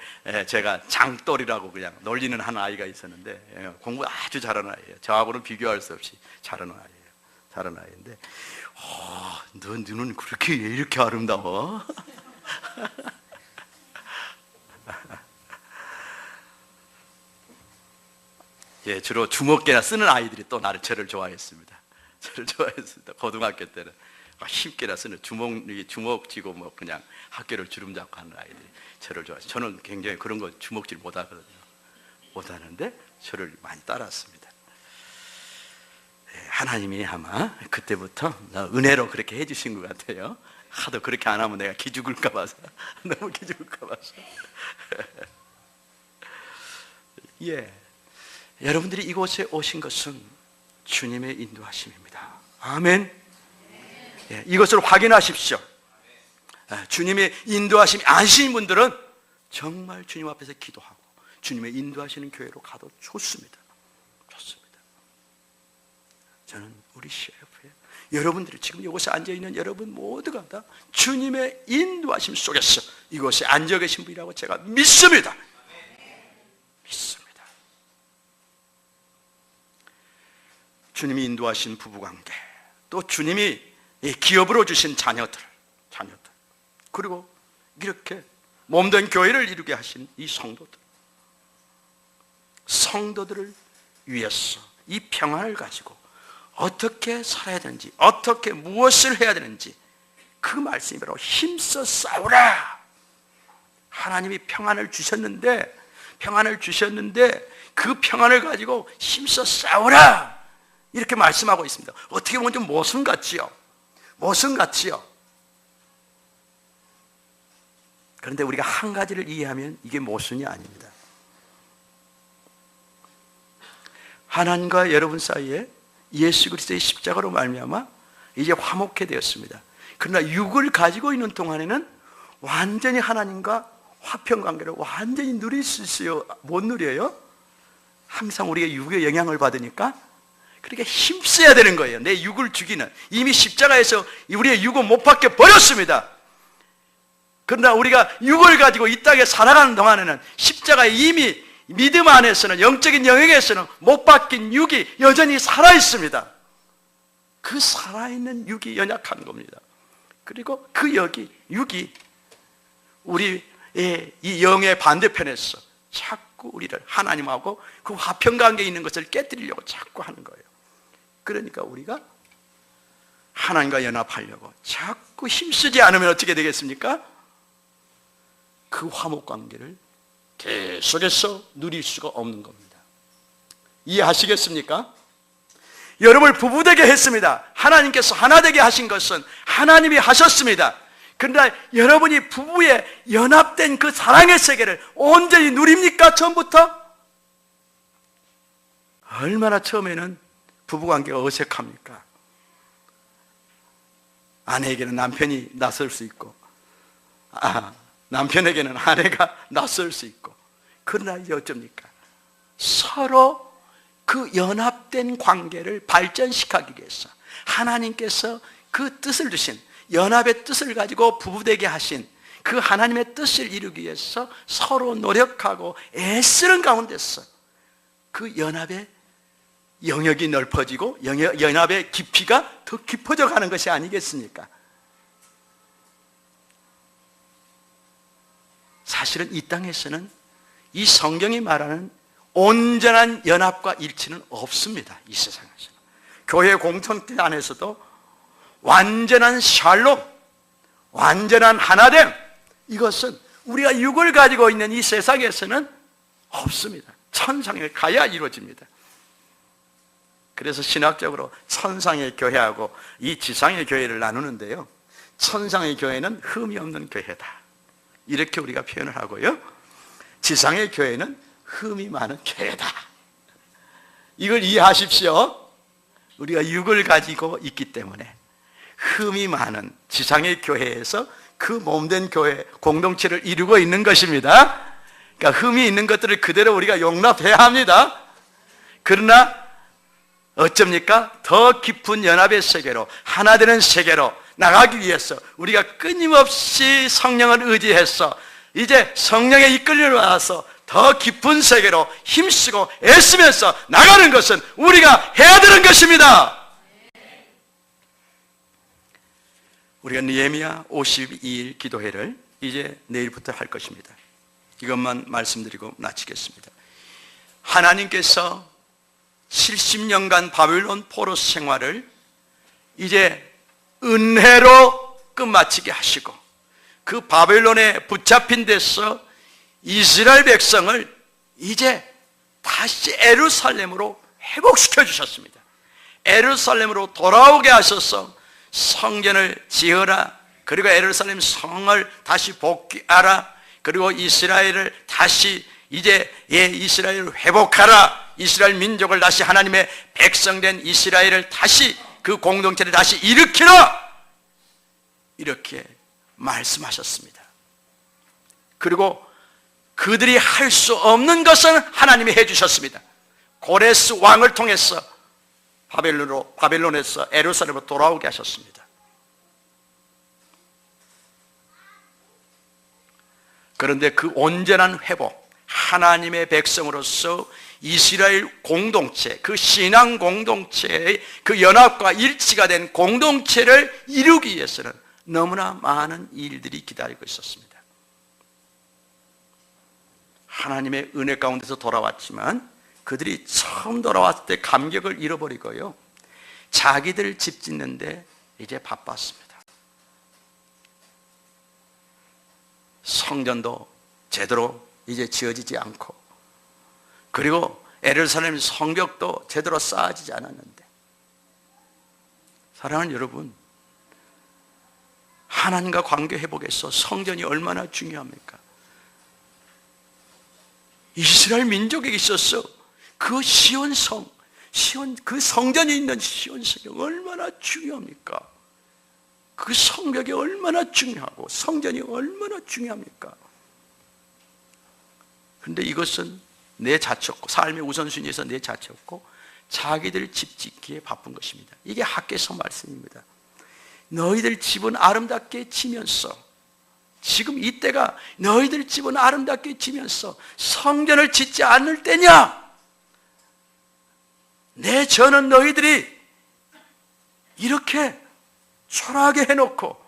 제가 장돌이라고 그냥 놀리는 한 아이가 있었는데, 공부 아주 잘하는 아이예요. 저하고는 비교할 수 없이 잘하는 아이인데, 너 눈은 그렇게 왜 이렇게 아름다워? 주로 주먹개나 쓰는 아이들이 또 저를 좋아했습니다. 고등학교 때는 힘께나 쓰는 주먹 쥐고 뭐 그냥 학교를 주름잡고 하는 아이들이 저를 좋아했어요. 저는 굉장히 그런 거 주먹질 못하는데 저를 많이 따랐습니다. 하나님이 아마 그때부터 은혜로 그렇게 해주신 것 같아요. 하도 그렇게 안 하면 내가 기죽을까 봐서, 너무 기죽을까 봐서. 여러분들이 이곳에 오신 것은 주님의 인도하심입니다. 아멘. 이것을 확인하십시오. 주님의 인도하심이 아시는 분들은 정말 주님 앞에서 기도하고 주님의 인도하시는 교회로 가도 좋습니다. 저는 우리 CF에 여러분들이 지금 이곳에 앉아있는 여러분 모두가 다 주님의 인도하심 속에서 이곳에 앉아 계신 분이라고 제가 믿습니다. 주님이 인도하신 부부관계, 또 주님이 기업으로 주신 자녀들, 그리고 이렇게 몸된 교회를 이루게 하신 이 성도들을 위해서 이 평안을 가지고 어떻게 살아야 되는지, 어떻게 무엇을 해야 되는지 그 말씀이 바로 힘써 싸우라. 하나님이 평안을 주셨는데 그 평안을 가지고 힘써 싸우라, 이렇게 말씀하고 있습니다. 어떻게 보면 좀 모순 같지요. 그런데 우리가 한 가지를 이해하면 이게 모순이 아닙니다. 하나님과 여러분 사이에 예수 그리스도의 십자가로 말미암아 이제 화목해 되었습니다. 그러나 육을 가지고 있는 동안에는 완전히 하나님과 화평관계를 완전히 누릴 수 있어요? 못 누려요? 항상 우리가 육의 영향을 받으니까 그러니까 힘써야 되는 거예요. 내 육을 죽이는, 이미 십자가에서 우리의 육은 못 밖에 버렸습니다. 그러나 우리가 육을 가지고 이 땅에 살아가는 동안에는 십자가에 이미 믿음 안에서는, 영적인 영역에서는 못 바뀐 육이 여전히 살아있습니다. 그 살아있는 육이 연약한 겁니다. 그리고 그 육이 우리의 이 영의 반대편에서 자꾸 우리를 하나님하고 그 화평관계에 있는 것을 깨뜨리려고 자꾸 하는 거예요. 그러니까 우리가 하나님과 연합하려고 자꾸 힘쓰지 않으면 어떻게 되겠습니까? 그 화목관계를 계속해서 누릴 수가 없는 겁니다. 이해하시겠습니까? 여러분을 부부되게 했습니다. 하나님께서 하나 되게 하신 것은 하나님이 하셨습니다. 그러나 여러분이 부부의 연합된 그 사랑의 세계를 온전히 누립니까? 처음부터? 얼마나 처음에는 부부관계가 어색합니까? 아내에게는 남편이 낯설 수 있고, 남편에게는 아내가 낯설 수 있고, 그러나 이제 어쩝니까? 서로 그 연합된 관계를 발전시키기 위해서 하나님께서 그 뜻을 주신, 연합의 뜻을 가지고 부부되게 하신 그 하나님의 뜻을 이루기 위해서 서로 노력하고 애쓰는 가운데서 그 연합의 영역이 넓어지고 연합의 깊이가 더 깊어져 가는 것이 아니겠습니까? 사실은 이 땅에서는 이 성경이 말하는 온전한 연합과 일치는 없습니다. 이 세상에서는. 교회 공동체 안에서도 완전한 샬롬, 완전한 하나됨, 이것은 우리가 육을 가지고 있는 이 세상에서는 없습니다. 천상에 가야 이루어집니다. 그래서 신학적으로 천상의 교회하고 이 지상의 교회를 나누는데요, 천상의 교회는 흠이 없는 교회다, 이렇게 우리가 표현을 하고요, 지상의 교회는 흠이 많은 교회다. 이걸 이해하십시오. 우리가 육을 가지고 있기 때문에 흠이 많은 지상의 교회에서 그 몸된 교회 공동체를 이루고 있는 것입니다. 그러니까 흠이 있는 것들을 그대로 우리가 용납해야 합니다. 그러나 어쩝니까? 더 깊은 연합의 세계로, 하나 되는 세계로 나가기 위해서 우리가 끊임없이 성령을 의지해서 이제 성령의 이끌림을 받아서 더 깊은 세계로 힘쓰고 애쓰면서 나가는 것은 우리가 해야 되는 것입니다. 우리가 느헤미야 52일 기도회를 이제 내일부터 할 것입니다. 이것만 말씀드리고 마치겠습니다. 하나님께서 70년간 바벨론 포로 생활을 이제 은혜로 끝마치게 하시고, 그 바벨론에 붙잡힌 데서 이스라엘 백성을 이제 다시 예루살렘으로 회복시켜 주셨습니다. 예루살렘으로 돌아오게 하셔서 성전을 지어라, 그리고 예루살렘 성을 다시 복귀하라, 그리고 이스라엘을 다시 이제 이스라엘을 회복하라, 이스라엘 민족을 다시 하나님의 백성된 이스라엘을 다시 그 공동체를 다시 일으키라, 이렇게 말씀하셨습니다. 그리고 그들이 할 수 없는 것은 하나님이 해주셨습니다. 고레스 왕을 통해서 바벨론에서 예루살렘으로 돌아오게 하셨습니다. 그런데 그 온전한 회복, 하나님의 백성으로서 이스라엘 공동체, 그 신앙 공동체의 그 연합과 일치가 된 공동체를 이루기 위해서는 너무나 많은 일들이 기다리고 있었습니다. 하나님의 은혜 가운데서 돌아왔지만 그들이 처음 돌아왔을 때 감격을 잃어버리고요, 자기들 집 짓는데 이제 바빴습니다. 성전도 제대로 이제 지어지지 않고, 그리고 예루살렘 성벽도 제대로 쌓아지지 않았는데, 사랑하는 여러분, 하나님과 관계 회복에서 성전이 얼마나 중요합니까? 이스라엘 민족에게 있어서 그 시온성, 그 성전이 있는 시온성이 얼마나 중요합니까? 그 성벽이 얼마나 중요하고 성전이 얼마나 중요합니까? 그런데 이것은 내 자체였고, 삶의 우선순위에서 내 자체였고, 자기들 집 짓기에 바쁜 것입니다. 이게 학개서 말씀입니다. 너희들 집은 아름답게 지면서, 지금 이때가 너희들 집은 아름답게 지면서 성전을 짓지 않을 때냐? 내 저는 너희들이 이렇게 초라하게 해놓고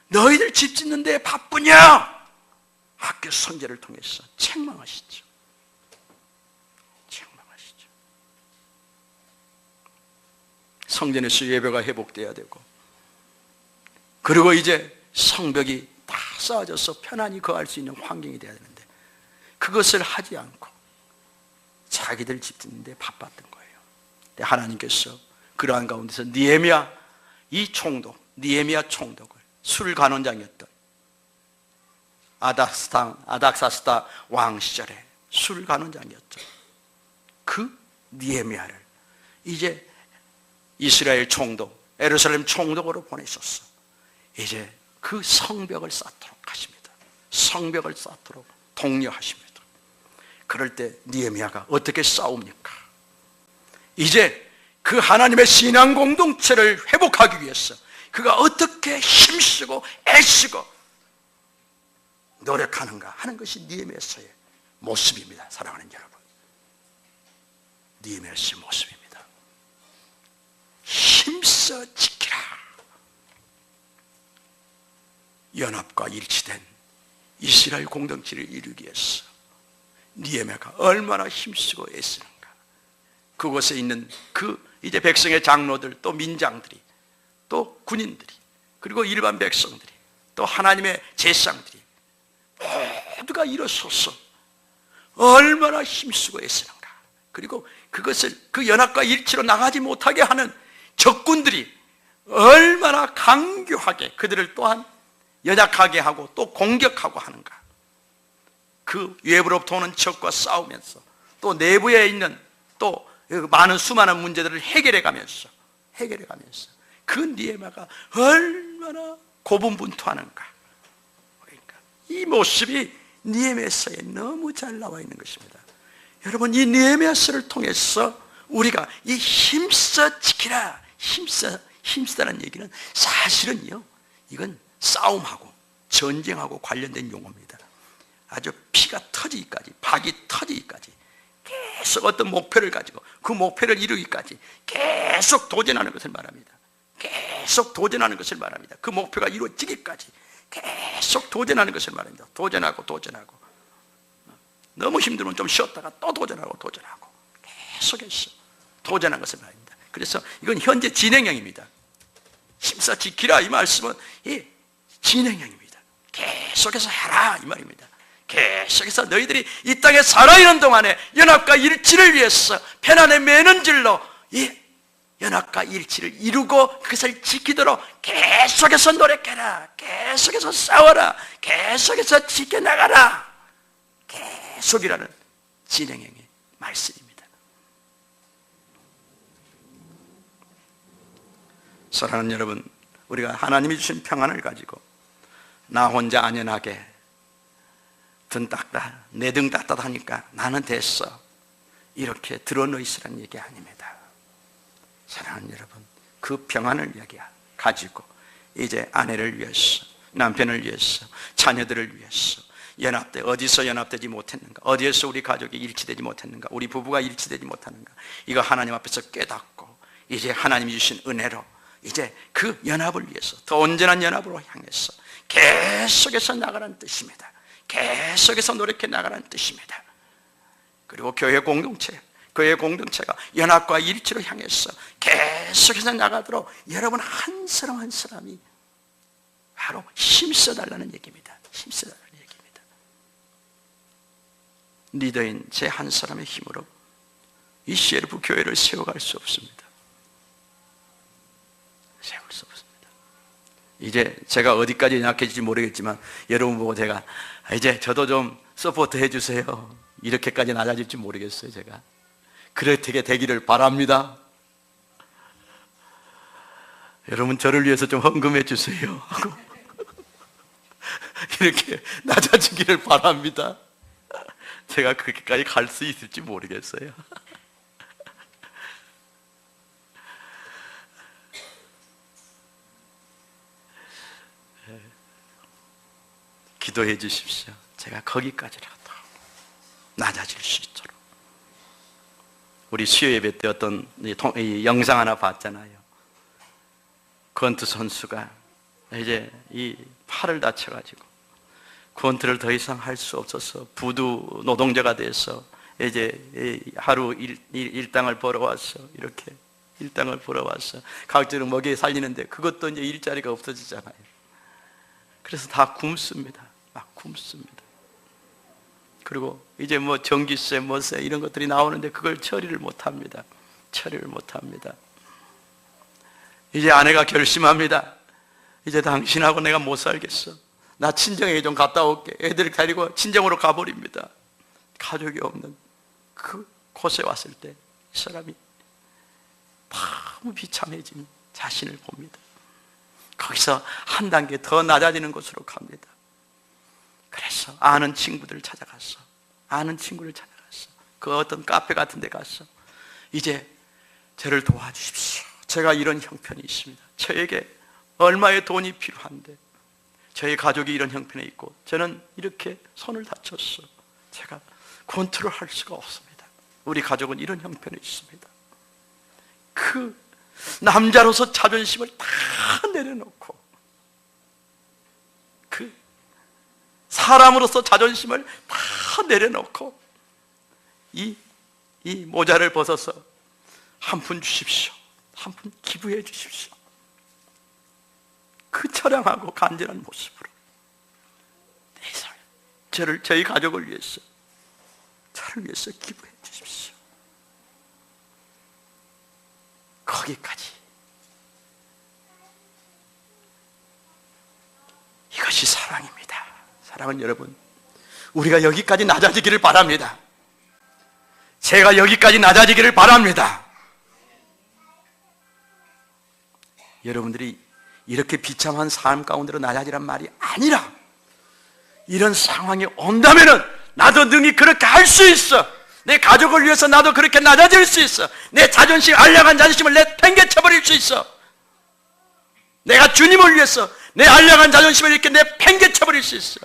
너희들 집 짓는 데 바쁘냐? 학교 선제를 통해서 책망하시죠. 책망하시죠. 성전에서 예배가 회복돼야 되고, 그리고 이제 성벽이 다 쌓아져서 편안히 거할 수 있는 환경이 돼야 되는데, 그것을 하지 않고 자기들 집 짓는 데 바빴던 거예요. 하나님께서 그러한 가운데서 느헤미야 이 총독, 느헤미야 총독을, 술 간원장이었던 아닥사스다 왕 시절에 술 간원장이었죠. 그 느헤미야를 이제 이스라엘 총독, 예루살렘 총독으로 보내셨어. 이제 그 성벽을 쌓도록 하십니다. 성벽을 쌓도록 독려하십니다. 그럴 때 느헤미야가 어떻게 싸웁니까? 이제 그 하나님의 신앙 공동체를 회복하기 위해서 그가 어떻게 힘쓰고 애쓰고 노력하는가 하는 것이 느헤미야서의 모습입니다. 사랑하는 여러분, 느헤미야서의 모습입니다. 힘써 지키라. 연합과 일치된 이스라엘 공동체를 이루기 위해서 느헤미야가 얼마나 힘쓰고 애쓰는가. 그곳에 있는 그 이제 백성의 장로들, 또 민장들이, 또 군인들이, 그리고 일반 백성들이, 또 하나님의 제사장들이 모두가 일어서서 얼마나 힘쓰고 애쓰는가. 그리고 그것을 그 연합과 일치로 나가지 못하게 하는 적군들이 얼마나 강교하게 그들을 또한 연약하게 하고 또 공격하고 하는가. 그 외부로부터 오는 적과 싸우면서 또 내부에 있는 또 많은 수많은 문제들을 해결해 가면서 그 느헤미야가 얼마나 고분분투하는가. 그러니까 이 모습이 느헤미야서에 너무 잘 나와 있는 것입니다. 여러분, 이 느헤미야서를 통해서 우리가 이 힘써 지키라, 힘쓰다는 얘기는 사실은요, 이건 싸움하고 전쟁하고 관련된 용어입니다. 아주 피가 터지기까지, 박이 터지기까지 계속 어떤 목표를 가지고 그 목표를 이루기까지 계속 도전하는 것을 말합니다. 계속 도전하는 것을 말합니다. 그 목표가 이루어지기까지 계속 도전하는 것을 말합니다. 도전하고 너무 힘들면 좀 쉬었다가 또 도전하고 계속해서 도전하는 것을 말합니다. 그래서 이건 현재 진행형입니다. 힘써 지키라 이 말씀은 이 진행형입니다. 계속해서 해라 이 말입니다. 계속해서 너희들이 이 땅에 살아있는 동안에 연합과 일치를 위해서 편안에 매는 줄로 이 연합과 일치를 이루고 그것을 지키도록 계속해서 노력해라, 계속해서 싸워라, 계속해서 지켜나가라. 계속이라는 진행형의 말씀입니다. 사랑하는 여러분, 우리가 하나님이 주신 평안을 가지고 나 혼자 안연하게 내 등 따뜻하니까 나는 됐어, 이렇게 드러누 있으라는 얘기 아닙니다. 사랑하는 여러분, 그 평안을 가지고 이제 아내를 위해서, 남편을 위해서, 자녀들을 위해서 연합돼. 어디서 연합되지 못했는가? 어디에서 우리 가족이 일치되지 못했는가? 우리 부부가 일치되지 못하는가? 이거 하나님 앞에서 깨닫고 이제 하나님이 주신 은혜로 이제 그 연합을 위해서 더 온전한 연합으로 향해서 계속해서 나가라는 뜻입니다. 계속해서 노력해 나가라는 뜻입니다. 그리고 교회 공동체가 연합과 일치로 향해서 계속해서 나가도록 여러분 한 사람 한 사람이 바로 힘써달라는 얘기입니다. 힘써달라는 얘기입니다. 리더인 제 한 사람의 힘으로 이 CLF 교회를 세워갈 수 없습니다. 세울 수 없습니다. 이제 제가 어디까지 약해질지 모르겠지만 여러분 보고 제가 이제 저도 좀 서포트 해주세요, 이렇게까지 낮아질지 모르겠어요. 제가 그렇게 되기를 바랍니다. 여러분 저를 위해서 좀 헌금해 주세요 하고 이렇게 낮아지기를 바랍니다. 제가 그렇게까지 갈 수 있을지 모르겠어요. 기도해 주십시오. 제가 거기까지라도 낮아질 수 있도록. 우리 수요 예배 때 어떤 이 영상 하나 봤잖아요. 권투 선수가 이제 이 팔을 다쳐가지고 권투를 더 이상 할 수 없어서 부두 노동자가 돼서 이제 하루 일당을 벌어와서 이렇게 일당을 벌어와서 가족들을 먹여 살리는데 그것도 이제 일자리가 없어지잖아요. 그래서 다 굶습니다. 막 굶습니다. 그리고 이제 뭐 전기세, 뭐세 이런 것들이 나오는데 그걸 처리를 못합니다. 처리를 못합니다. 이제 아내가 결심합니다. 이제 당신하고 내가 못 살겠어. 나 친정에 좀 갔다 올게. 애들 데리고 친정으로 가버립니다. 가족이 없는 그 곳에 왔을 때 이 사람이 너무 비참해진 자신을 봅니다. 거기서 한 단계 더 낮아지는 곳으로 갑니다. 그래서 아는 친구를 찾아갔어. 그 어떤 카페 같은 데 가서 이제 저를 도와주십시오. 제가 이런 형편이 있습니다. 저에게 얼마의 돈이 필요한데 저희 가족이 이런 형편에 있고 저는 이렇게 손을 다쳤어. 제가 권투를 할 수가 없습니다. 우리 가족은 이런 형편에 있습니다. 그 남자로서 자존심을 다 내려놓고 그 사람으로서 자존심을 다 내려놓고 이 모자를 벗어서 한 푼 주십시오. 한 푼 기부해 주십시오. 그 처량하고 간절한 모습으로 내 삶, 저희 가족을 위해서, 저를 위해서 기부해 주십시오. 거기까지. 이것이 사랑입니다. 사랑은 여러분, 우리가 여기까지 낮아지기를 바랍니다. 제가 여기까지 낮아지기를 바랍니다. 여러분들이 이렇게 비참한 삶 가운데로 낮아지란 말이 아니라 이런 상황이 온다면은 나도 능히 그렇게 할 수 있어. 내 가족을 위해서 나도 그렇게 낮아질 수 있어. 내 자존심, 알량한 자존심을 내팽개쳐버릴 수 있어. 내가 주님을 위해서 내 알량한 자존심을 이렇게 내팽개쳐버릴 수 있어.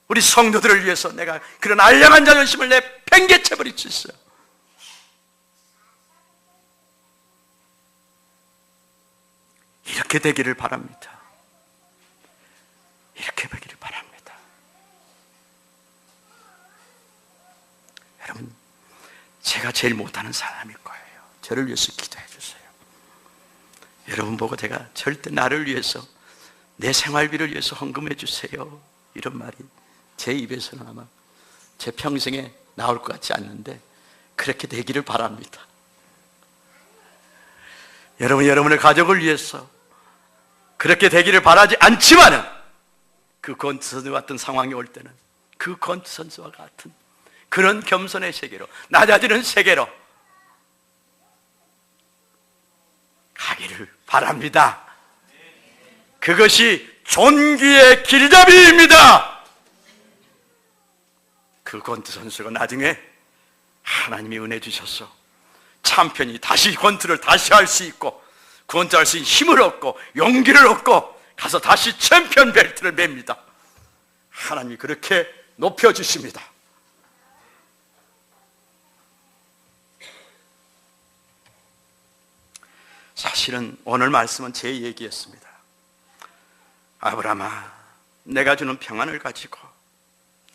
우리 성도들을 위해서 내가 그런 알량한 자존심을 내팽개쳐버릴 수 있어. 이렇게 되기를 바랍니다. 이렇게 되기를 바랍니다. 여러분, 제가 제일 못하는 사람일 거예요. 저를 위해서 기도해 주세요. 여러분 보고 제가 절대 나를 위해서, 내 생활비를 위해서 헌금해 주세요, 이런 말이 제 입에서는 아마 제 평생에 나올 것 같지 않는데 그렇게 되기를 바랍니다. 여러분의 가족을 위해서 그렇게 되기를 바라지 않지만은 그 권투 선수와 같은 상황이 올 때는 그 권투 선수와 같은 그런 겸손의 세계로, 낮아지는 세계로 가기를 바랍니다. 그것이 존귀의 길잡이입니다. 그 권투 선수가 나중에 하나님이 은혜 주셔서 참편이 다시 권투를 다시 할 수 있고 권투할 수 있는 힘을 얻고 용기를 얻고 가서 다시 챔피언 벨트를 맵니다. 하나님이 그렇게 높여주십니다. 사실은 오늘 말씀은 제 얘기였습니다. 아브라함아, 내가 주는 평안을 가지고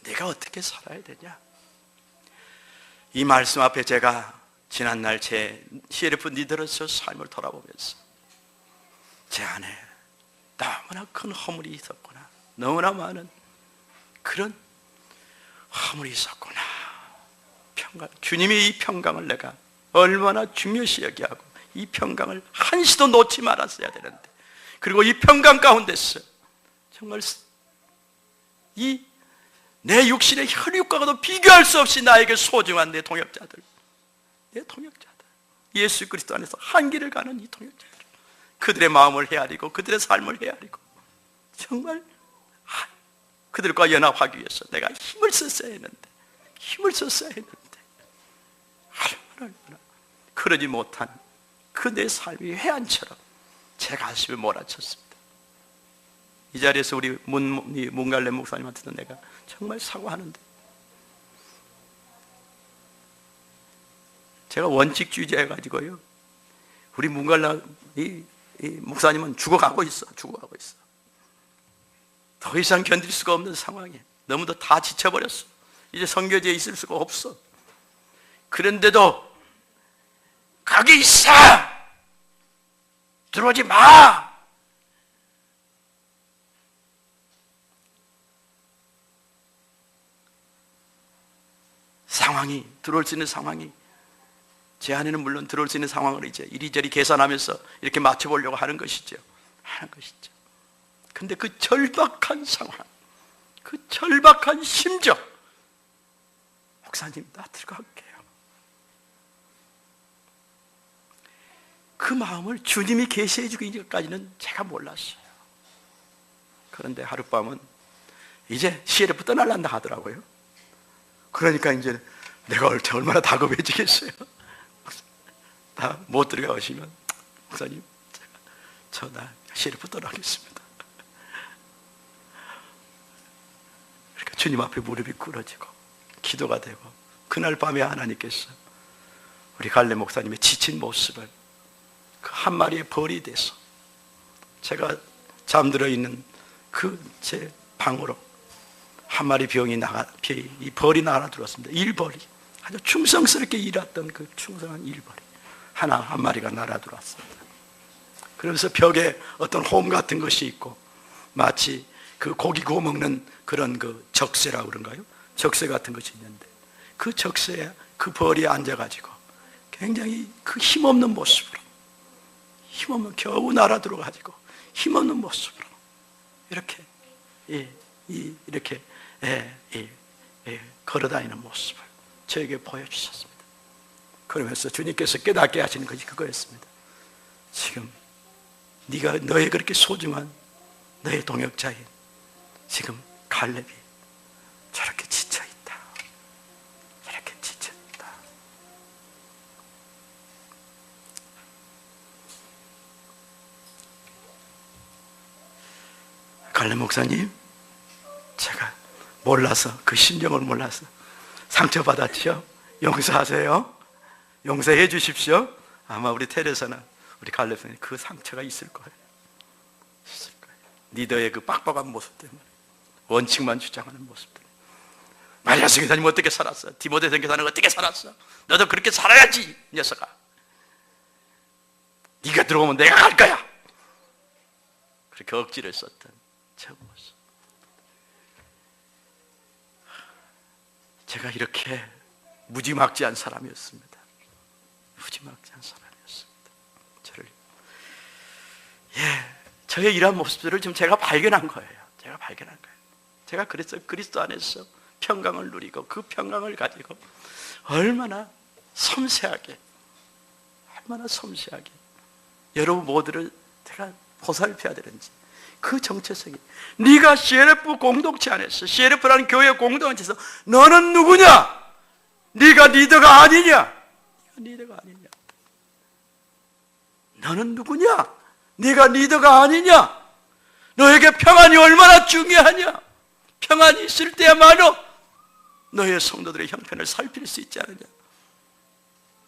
네가 어떻게 살아야 되냐? 이 말씀 앞에 제가 지난날 제 CLF 리더로서 삶을 돌아보면서 제 안에 너무나 큰 허물이 있었구나, 너무나 많은 그런 허물이 있었구나. 평강, 주님이 이 평강을 내가 얼마나 중요시 여기하고 이 평강을 한시도 놓지 말았어야 되는데, 그리고 이 평강 가운데서 정말 이 내 육신의 혈육과도 비교할 수 없이 나에게 소중한 내 동역자들, 예수 그리스도 안에서 한 길을 가는 이 동역자들, 그들의 마음을 헤아리고 그들의 삶을 헤아리고 정말 그들과 연합하기 위해서 내가 힘을 썼어야 했는데 얼마나 그러지 못한 그 내 삶이 회한처럼 제 가슴에 몰아쳤습니다. 이 자리에서 우리 문갈래 목사님한테도 내가 정말 사과하는데, 제가 원칙주의자여가지고요, 우리 문갈래 목사님은 죽어가고 있어. 더 이상 견딜 수가 없는 상황에 너무도 다 지쳐버렸어. 이제 선교지에 있을 수가 없어. 그런데도 거기 있어! 들어오지 마! 상황이, 들어올 수 있는 상황이, 제 안에는 물론 들어올 수 있는 상황을 이제 이리저리 계산하면서 이렇게 맞춰보려고 하는 것이죠. 근데 그 절박한 상황, 그 절박한 심정, 목사님 나 들어갈게요. 그 마음을 주님이 계시해 주기까지는 제가 몰랐어요. 그런데 하룻밤은 이제 CLF 떠날란다 하더라고요. 그러니까 이제 내가 얼마나 다급해지겠어요. 다 못 들어가시면 목사님 나 CLF 떠나겠습니다. 그러니까 주님 앞에 무릎이 꿇어지고 기도가 되고, 그날 밤에 하나님께서 우리 갈래 목사님의 지친 모습을 그 한 마리의 벌이 돼서 제가 잠들어 있는 그 제 방으로 한 마리 이 벌이 날아들었습니다. 일벌이, 아주 충성스럽게 일했던 그 충성한 일벌이 한 마리가 날아들었습니다. 그러면서 벽에 어떤 홈 같은 것이 있고, 마치 그 고기 구워 먹는 그런 그 적새라고 그런가요? 적새 같은 것이 있는데, 그 적새에 그 벌이 앉아가지고 굉장히 그 힘없는 모습으로, 겨우 날아들어가지고 힘없는 모습으로 이렇게 걸어다니는 모습을 저에게 보여주셨습니다. 그러면서 주님께서 깨닫게 하시는 것이 그거였습니다. 지금 네가 너의 그렇게 소중한 너의 동역자인 지금 갈렙이 저렇게 지쳐있다. 갈렙 목사님, 제가 몰라서, 그 심정을 몰라서 상처받았죠. 용서하세요. 용서해 주십시오. 아마 우리 테레사나 우리 갈렙 선생님 그 상처가 있을 거예요. 리더의 그 빡빡한 모습 때문에, 원칙만 주장하는 모습 때문에. 마리아 선교사님 어떻게 살았어? 디모데 선교사는 어떻게 살았어? 너도 그렇게 살아야지, 이 녀석아. 네가 들어오면 내가 갈 거야. 그렇게 억지를 썼던 저 모습. 제가 이렇게 무지막지한 사람이었습니다. 저의 이러한 모습들을 지금 제가 발견한 거예요. 제가 그래서 그리스도 안에서 평강을 누리고 그 평강을 가지고 얼마나 섬세하게 여러분 모두를 제가 보살펴야 되는지, 그 정체성이, 네가 CLF 공동체 안에서, CLF라는 교회 공동체에서 너는 누구냐? 네가 리더가 아니냐? 너는 누구냐? 네가 리더가 아니냐? 너에게 평안이 얼마나 중요하냐? 평안이 있을 때야말로 너의 성도들의 형편을 살필 수 있지 않느냐?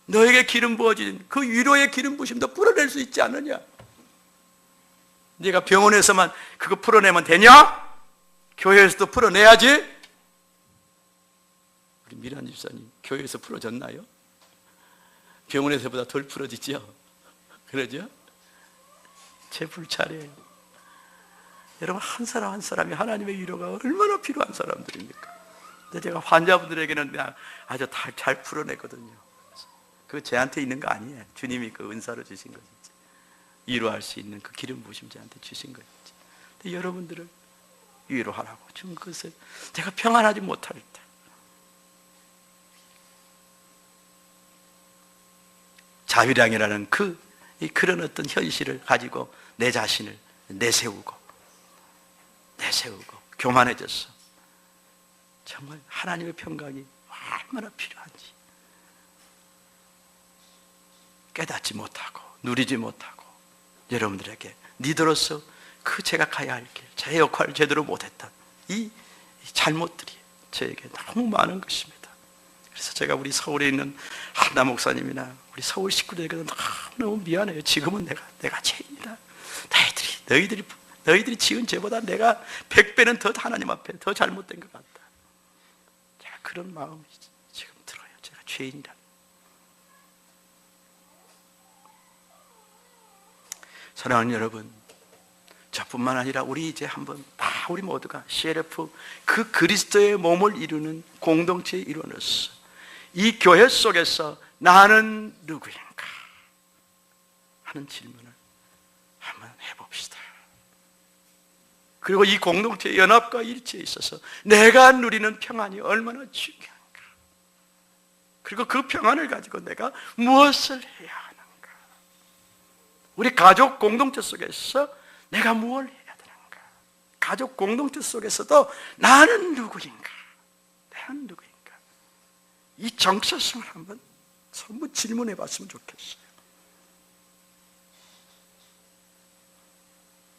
너에게 기름 부어진 그 위로의 기름 부심도 풀어낼 수 있지 않느냐? 네가 병원에서만 그거 풀어내면 되냐? 교회에서도 풀어내야지. 우리 미란 집사님 교회에서 풀어졌나요? 병원에서보다 덜 풀어지죠? 그러죠? 제 불찰이에요. 여러분, 한 사람 한 사람이 하나님의 위로가 얼마나 필요한 사람들입니까? 근데 제가 환자분들에게는 그냥 아주 잘 풀어내거든요. 그거 저한테 있는 거 아니에요. 주님이 그 은사로 주신 것이지. 위로할 수 있는 그 기름 부으심 저한테 주신 것이지. 근데 여러분들을 위로하라고 준 것을 제가 평안하지 못할 때, 자유량이라는 그런 어떤 현실을 가지고 내 자신을 내세우고 교만해졌어. 정말 하나님의 평강이 얼마나 필요한지 깨닫지 못하고 누리지 못하고, 여러분들에게 니들로서 그 제가 가야 할 길, 제 역할을 제대로 못했던 이 잘못들이 저에게 너무 많은 것입니다. 그래서 제가 우리 서울에 있는 한나 목사님이나 우리 서울 식구들에게도 너무 미안해요. 지금은 내가 죄인이다. 너희들이 지은 죄보다 내가 100배는 더 하나님 앞에 더 잘못된 것 같다. 제가 그런 마음이 지금 들어요. 제가 죄인이다. 사랑하는 여러분, 저뿐만 아니라 우리 이제 한번 우리 모두가 CLF 그 그리스도의 몸을 이루는 공동체의 일원으로서 이 교회 속에서 나는 누구인가 하는 질문을 한번 해봅시다. 그리고 이 공동체의 연합과 일치에 있어서 내가 누리는 평안이 얼마나 중요한가, 그리고 그 평안을 가지고 내가 무엇을 해야 하는가, 우리 가족 공동체 속에서 내가 무엇을 해야 되는가, 가족 공동체 속에서도 나는 누구인가, 이 정체성을 한번 전부 질문해 봤으면 좋겠어요.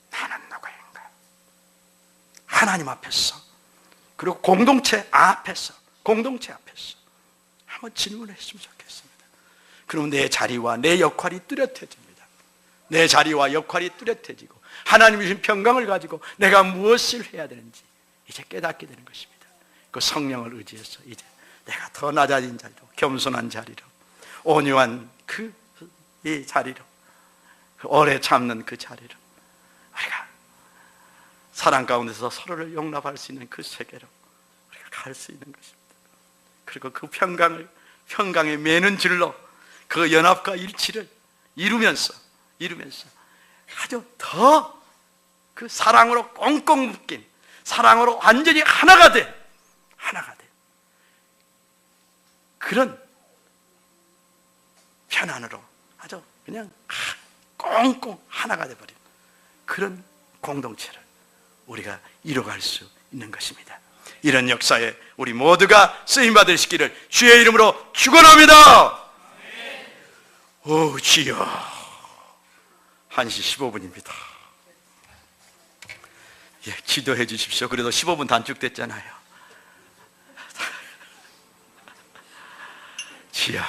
나는 누구인가? 하나님 앞에서, 그리고 공동체 앞에서 한번 질문을 했으면 좋겠습니다. 그러면 내 자리와 내 역할이 뚜렷해집니다. 내 자리와 역할이 뚜렷해지고 하나님이 주신 평강을 가지고 내가 무엇을 해야 되는지 이제 깨닫게 되는 것입니다. 그 성령을 의지해서 이제 내가 더 낮아진 자리로, 겸손한 자리로, 온유한 이 자리로, 오래 참는 그 자리로, 우리가 사랑 가운데서 서로를 용납할 수 있는 그 세계로 우리가 갈 수 있는 것입니다. 그리고 그 평강에 매는 줄로 그 연합과 일치를 이루면서 아주 더 그 사랑으로 꽁꽁 묶인, 사랑으로 완전히 하나가 돼 그런 편안으로 아주 그냥 꽁꽁 하나가 돼버린 그런 공동체를 우리가 이뤄갈 수 있는 것입니다. 이런 역사에 우리 모두가 쓰임받을 시기를 주의 이름으로 축원합니다. 오 주여, 1시 15분입니다. 예, 기도해 주십시오. 그래도 15분 단축됐잖아요. 주여,